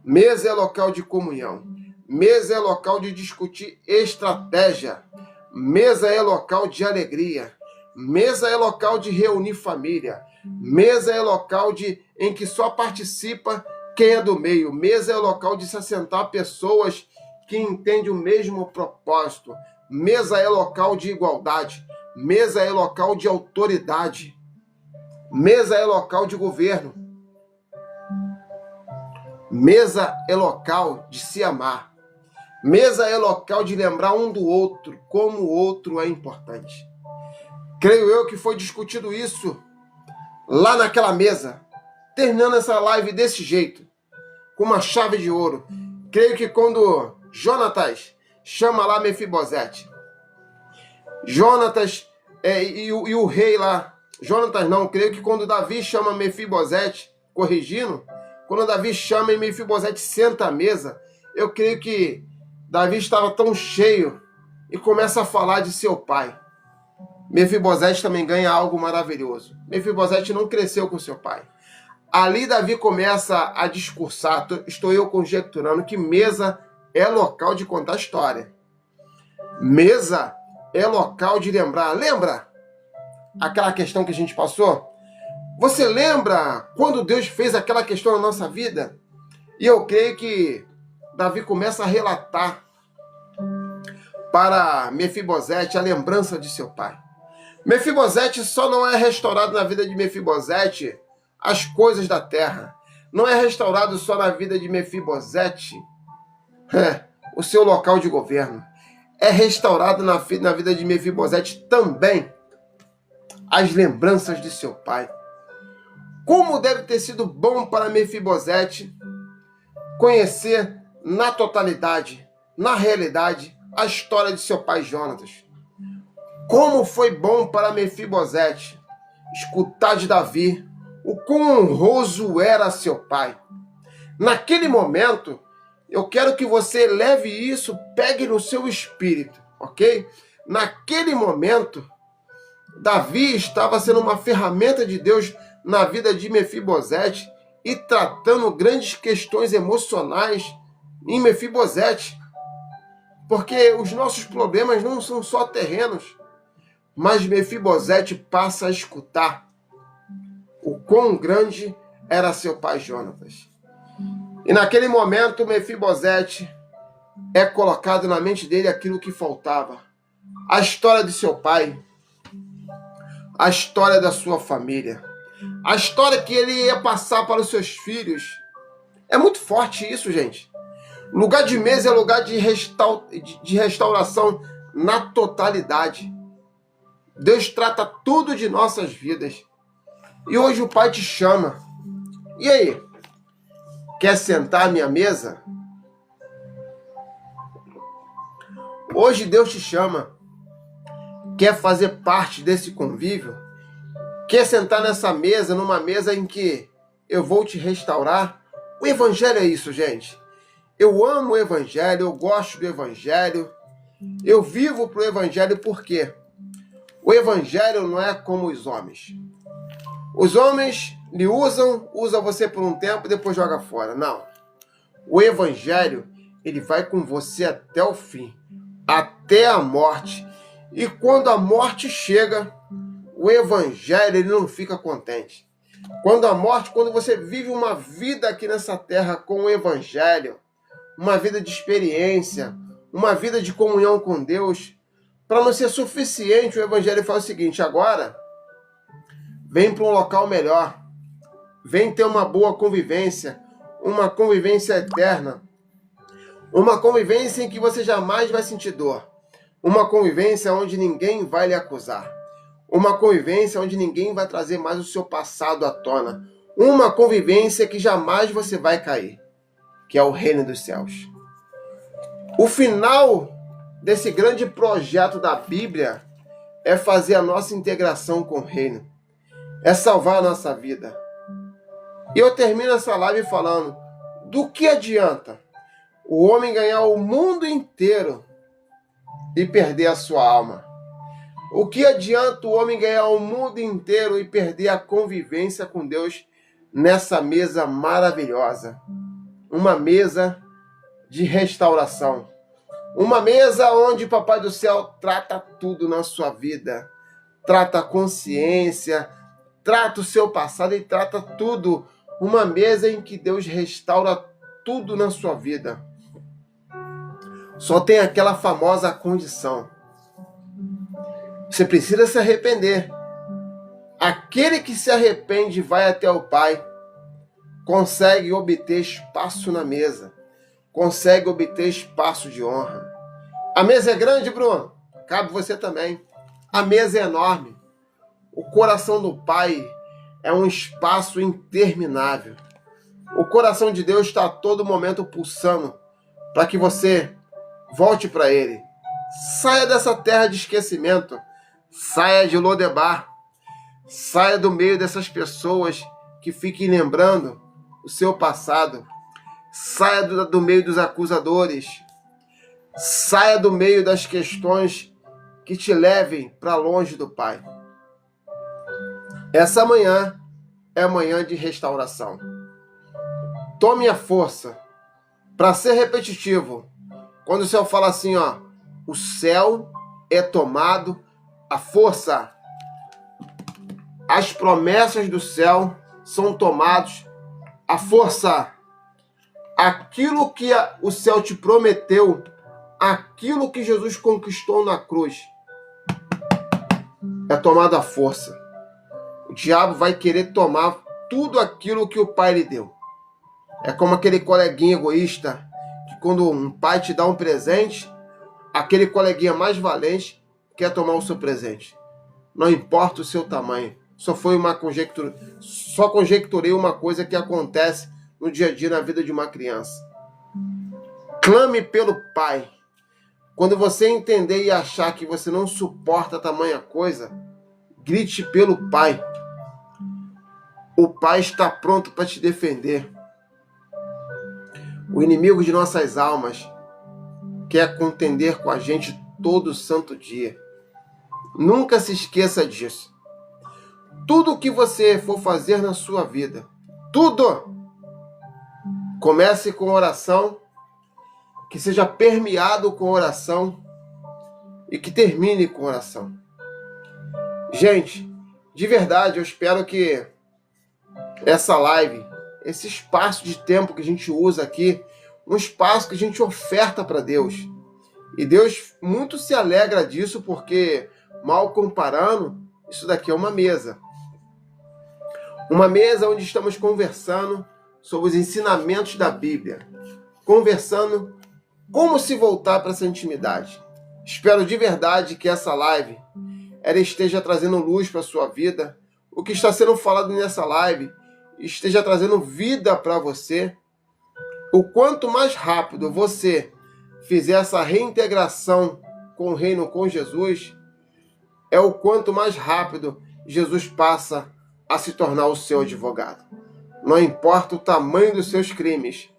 Mesa é local de comunhão. Mesa é local de discutir estratégia. Mesa é local de alegria. Mesa é local de reunir família. Mesa é local em que só participa quem é do meio. Mesa é local de se assentar pessoas que entendem o mesmo propósito. Mesa é local de igualdade. Mesa é local de autoridade. Mesa é local de governo. Mesa é local de se amar. Mesa é local de lembrar um do outro, como o outro é importante. Creio eu que foi discutido isso lá naquela mesa, terminando essa live desse jeito, com uma chave de ouro. Creio que quando Jonatas chama lá Mefibosete, Jonatas e o rei lá, Jonatas não, creio que quando Davi chama Mefibosete, corrigindo, quando Davi chama e Mefibosete senta à mesa, eu creio que Davi estava tão cheio e começa a falar de seu pai. Mefibosete também ganha algo maravilhoso. Mefibosete não cresceu com seu pai. Ali Davi começa a discursar, estou eu conjecturando que mesa é local de contar história. Mesa é local de lembrar. Lembra aquela questão que a gente passou? Você lembra quando Deus fez aquela questão na nossa vida? E eu creio que Davi começa a relatar para Mefibosete a lembrança de seu pai. Mefibosete só não é restaurado na vida de Mefibosete as coisas da terra. Não é restaurado só na vida de Mefibosete o seu local de governo. É restaurado na vida de Mefibosete também as lembranças de seu pai. Como deve ter sido bom para Mefibosete conhecer na totalidade, na realidade, a história de seu pai Jonatas. Como foi bom para Mefibosete escutar de Davi o quão honroso era seu pai. Naquele momento, eu quero que você leve isso, pegue no seu espírito, ok? Naquele momento, Davi estava sendo uma ferramenta de Deus na vida de Mefibosete e tratando grandes questões emocionais em Mefibosete. Porque os nossos problemas não são só terrenos, mas Mefibosete passa a escutar o quão grande era seu pai Jonatas. E naquele momento, Mefibosete é colocado na mente dele aquilo que faltava. A história de seu pai, a história da sua família, a história que ele ia passar para os seus filhos. É muito forte isso, gente. Lugar de mesa é lugar de restauração na totalidade. Deus trata tudo de nossas vidas. E hoje o Pai te chama. E aí? Quer sentar à minha mesa? Hoje Deus te chama. Quer fazer parte desse convívio? Quer sentar nessa mesa, numa mesa em que eu vou te restaurar? O Evangelho é isso, gente. Eu amo o Evangelho, eu gosto do Evangelho. Eu vivo para o Evangelho por quê? O Evangelho não é como os homens. Os homens lhe usam você por um tempo e depois joga fora. Não. O Evangelho, ele vai com você até o fim, até a morte. E quando a morte chega, o Evangelho ele não fica contente. Quando você vive uma vida aqui nessa terra com o Evangelho, uma vida de experiência, uma vida de comunhão com Deus, para não ser suficiente, o Evangelho fala o seguinte: agora, vem para um local melhor, vem ter uma boa convivência, uma convivência eterna, uma convivência em que você jamais vai sentir dor, uma convivência onde ninguém vai lhe acusar, uma convivência onde ninguém vai trazer mais o seu passado à tona, uma convivência que jamais você vai cair, que é o reino dos céus. O final desse grande projeto da Bíblia é fazer a nossa integração com o reino, é salvar a nossa vida. E eu termino essa live falando: do que adianta o homem ganhar o mundo inteiro e perder a sua alma? O que adianta o homem ganhar o mundo inteiro e perder a convivência com Deus nessa mesa maravilhosa? Uma mesa de restauração. Uma mesa onde o Papai do Céu trata tudo na sua vida. Trata a consciência, trata o seu passado e trata tudo. Uma mesa em que Deus restaura tudo na sua vida. Só tem aquela famosa condição. Você precisa se arrepender. Aquele que se arrepende e vai até o Pai consegue obter espaço na mesa. Consegue obter espaço de honra. A mesa é grande, Bruno? Cabe você também. A mesa é enorme. O coração do Pai é um espaço interminável. O coração de Deus está a todo momento pulsando para que você volte para Ele. Saia dessa terra de esquecimento. Saia de Lodebar. Saia do meio dessas pessoas que fiquem lembrando o seu passado. Saia do meio dos acusadores. Saia do meio das questões que te levem para longe do Pai. Essa manhã é manhã de restauração. Tome a força para ser repetitivo. Quando o céu fala assim, ó, o céu é tomado, a força, as promessas do céu são tomadas, a força, aquilo que o céu te prometeu, aquilo que Jesus conquistou na cruz, é tomado à força. O diabo vai querer tomar tudo aquilo que o pai lhe deu. É como aquele coleguinha egoísta, que quando um pai te dá um presente, aquele coleguinha mais valente quer tomar o seu presente. Não importa o seu tamanho. Só conjecturei uma coisa que acontece no dia a dia na vida de uma criança. Clame pelo Pai. Quando você entender e achar que você não suporta tamanha coisa, grite pelo Pai. O Pai está pronto para te defender. O inimigo de nossas almas quer contender com a gente todo santo dia. Nunca se esqueça disso. Tudo que você for fazer na sua vida, tudo, comece com oração, que seja permeado com oração e que termine com oração. Gente, de verdade, eu espero que essa live, esse espaço de tempo que a gente usa aqui, um espaço que a gente oferta para Deus. E Deus muito se alegra disso, porque, mal comparando, isso daqui é uma mesa. Uma mesa onde estamos conversando sobre os ensinamentos da Bíblia. Conversando como se voltar para essa intimidade. Espero de verdade que essa live ela esteja trazendo luz para a sua vida. O que está sendo falado nessa live esteja trazendo vida para você. O quanto mais rápido você fizer essa reintegração com o reino, com Jesus, é o quanto mais rápido Jesus passa a se tornar o seu advogado. Não importa o tamanho dos seus crimes,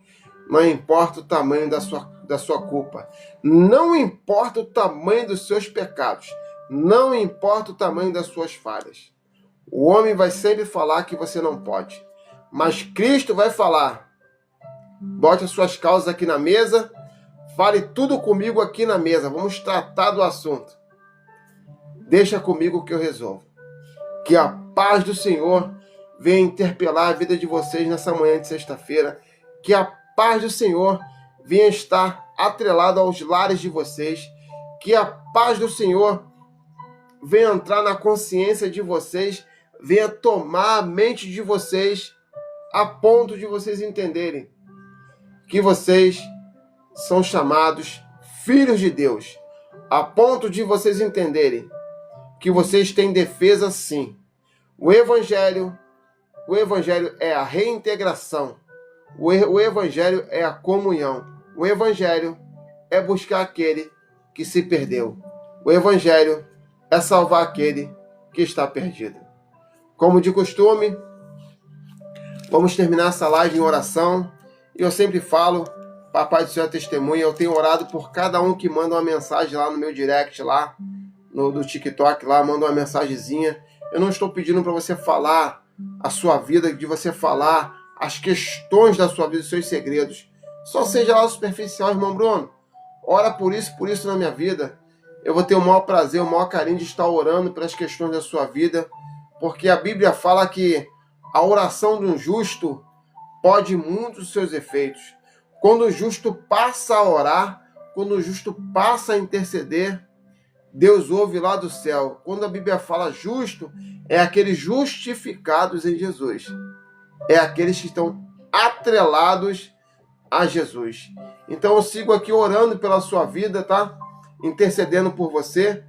não importa o tamanho da sua culpa, não importa o tamanho dos seus pecados, não importa o tamanho das suas falhas. O homem vai sempre falar que você não pode, mas Cristo vai falar: bote as suas causas aqui na mesa, fale tudo comigo aqui na mesa, vamos tratar do assunto. Deixa comigo que eu resolvo. Que a paz do Senhor venha interpelar a vida de vocês nessa manhã de sexta-feira. Que a paz do Senhor venha estar atrelada aos lares de vocês. Que a paz do Senhor venha entrar na consciência de vocês, venha tomar a mente de vocês, a ponto de vocês entenderem que vocês são chamados filhos de Deus, a ponto de vocês entenderem que vocês têm defesa sim. O Evangelho é a reintegração. O Evangelho é a comunhão. O Evangelho é buscar aquele que se perdeu. O Evangelho é salvar aquele que está perdido. Como de costume, vamos terminar essa live em oração. E eu sempre falo, Papai do Céu é testemunha, eu tenho orado por cada um que manda uma mensagem lá no meu direct, lá do TikTok, lá, manda uma mensagenzinha. Eu não estou pedindo para você falar a sua vida, de você falar as questões da sua vida, os seus segredos. Só seja lá superficial, irmão Bruno. Ora por isso na minha vida. Eu vou ter o maior prazer, o maior carinho de estar orando pelas questões da sua vida, porque a Bíblia fala que a oração de um justo pode muitos seus efeitos. Quando o justo passa a orar, quando o justo passa a interceder, Deus ouve lá do céu. Quando a Bíblia fala justo, é aqueles justificados em Jesus. É aqueles que estão atrelados a Jesus. Então eu sigo aqui orando pela sua vida, tá? Intercedendo por você.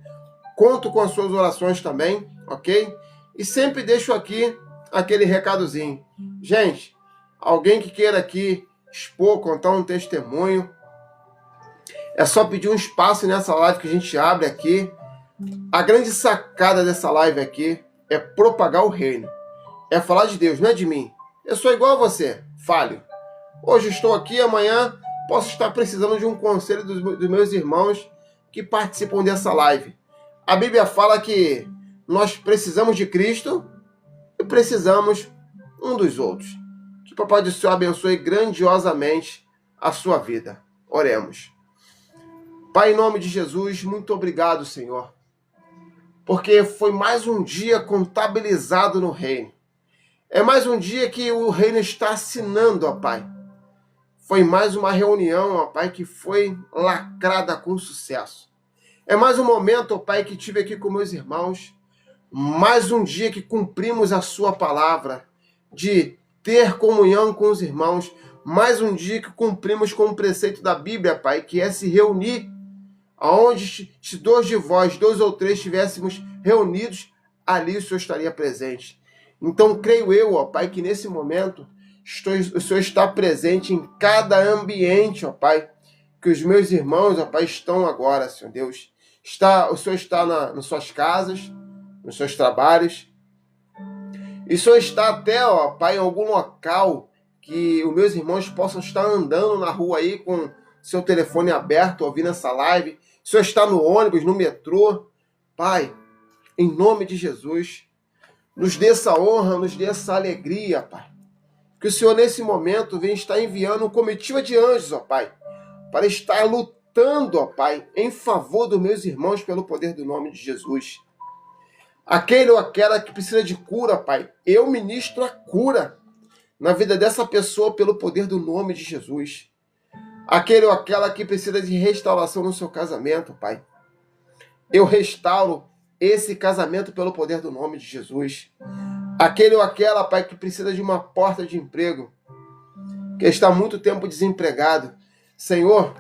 Conto com as suas orações também, ok? E sempre deixo aqui aquele recadozinho. Gente, alguém que queira aqui expor, contar um testemunho, é só pedir um espaço nessa live que a gente abre aqui. A grande sacada dessa live aqui é propagar o reino. É falar de Deus, não é de mim. Eu sou igual a você, falho. Hoje estou aqui, amanhã posso estar precisando de um conselho dos meus irmãos que participam dessa live. A Bíblia fala que nós precisamos de Cristo e precisamos um dos outros. Que o Papai do Céu abençoe grandiosamente a sua vida. Oremos. Pai, em nome de Jesus, muito obrigado, Senhor, porque foi mais um dia contabilizado no reino. É mais um dia que o reino está assinando, ó Pai. Foi mais uma reunião, ó Pai, que foi lacrada com sucesso. É mais um momento, ó Pai, que tive aqui com meus irmãos. Mais um dia que cumprimos a sua palavra de ter comunhão com os irmãos. Mais um dia que cumprimos com o preceito da Bíblia, Pai, que é se reunir. Aonde se dois de vós, dois ou três estivéssemos reunidos, ali o Senhor estaria presente. Então, creio eu, ó Pai, que nesse momento o Senhor está presente em cada ambiente, ó Pai, que os meus irmãos, ó Pai, estão agora, Senhor Deus. O Senhor está nas suas casas, nos seus trabalhos. E o Senhor está até, ó Pai, em algum local que os meus irmãos possam estar andando na rua aí com seu telefone aberto, ouvindo essa live. O Senhor está no ônibus, no metrô. Pai, em nome de Jesus. Nos dê essa honra, nos dê essa alegria, Pai. Que o Senhor, nesse momento, venha estar enviando uma comitiva de anjos, ó Pai, para estar lutando, ó Pai, em favor dos meus irmãos pelo poder do nome de Jesus. Aquele ou aquela que precisa de cura, Pai, eu ministro a cura na vida dessa pessoa pelo poder do nome de Jesus. Aquele ou aquela que precisa de restauração no seu casamento, Pai, eu restauro esse casamento pelo poder do nome de Jesus. Aquele ou aquela, Pai, que precisa de uma porta de emprego, que está há muito tempo desempregado, Senhor,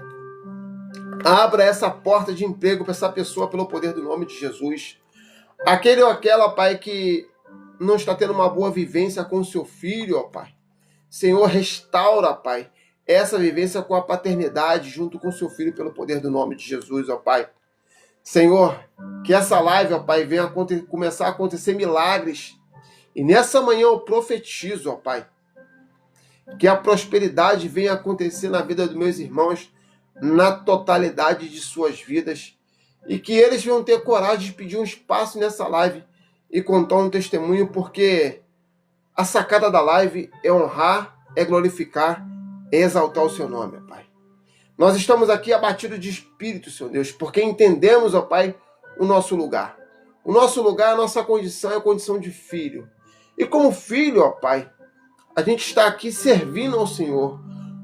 abra essa porta de emprego para essa pessoa pelo poder do nome de Jesus. Aquele ou aquela, Pai, que não está tendo uma boa vivência com o seu filho, ó Pai, Senhor, restaura, Pai, essa vivência com a paternidade junto com o seu filho pelo poder do nome de Jesus, ó Pai. Senhor, que essa live, ó Pai, venha começar a acontecer milagres. E nessa manhã eu profetizo, ó Pai, que a prosperidade venha acontecer na vida dos meus irmãos, na totalidade de suas vidas, e que eles venham ter coragem de pedir um espaço nessa live e contar um testemunho, porque a sacada da live é honrar, é glorificar, é exaltar o seu nome, ó Pai. Nós estamos aqui abatidos de espírito, Senhor Deus, porque entendemos, ó Pai, o nosso lugar. O nosso lugar, a nossa condição é a condição de filho. E como filho, ó Pai, a gente está aqui servindo ao Senhor.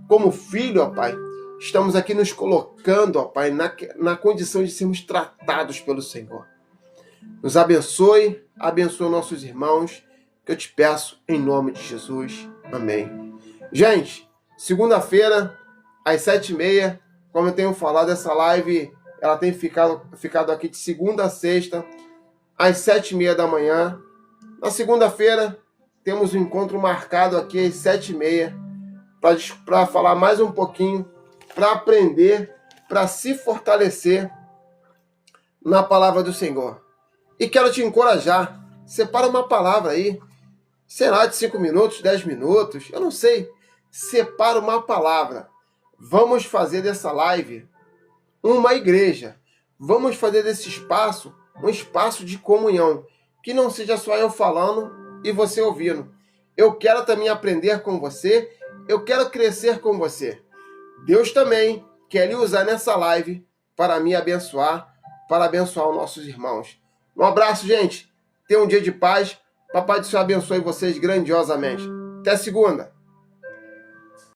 Como filho, ó Pai, estamos aqui nos colocando, ó Pai, na condição de sermos tratados pelo Senhor. Nos abençoe, abençoe nossos irmãos, que eu te peço em nome de Jesus. Amém. Gente, segunda-feira, às 7h30, como eu tenho falado, essa live ela tem ficado aqui de segunda a sexta, às 7h30 da manhã. Na segunda-feira, temos um encontro marcado aqui às 7h30 para falar mais um pouquinho, para aprender, para se fortalecer na palavra do Senhor. E quero te encorajar, separa uma palavra aí, será de 5 minutos, 10 minutos, eu não sei, separa uma palavra. Vamos fazer dessa live uma igreja. Vamos fazer desse espaço um espaço de comunhão. Que não seja só eu falando e você ouvindo. Eu quero também aprender com você. Eu quero crescer com você. Deus também quer lhe usar nessa live para me abençoar, para abençoar os nossos irmãos. Um abraço, gente. Tenha um dia de paz. Papai do Senhor abençoe vocês grandiosamente. Até segunda.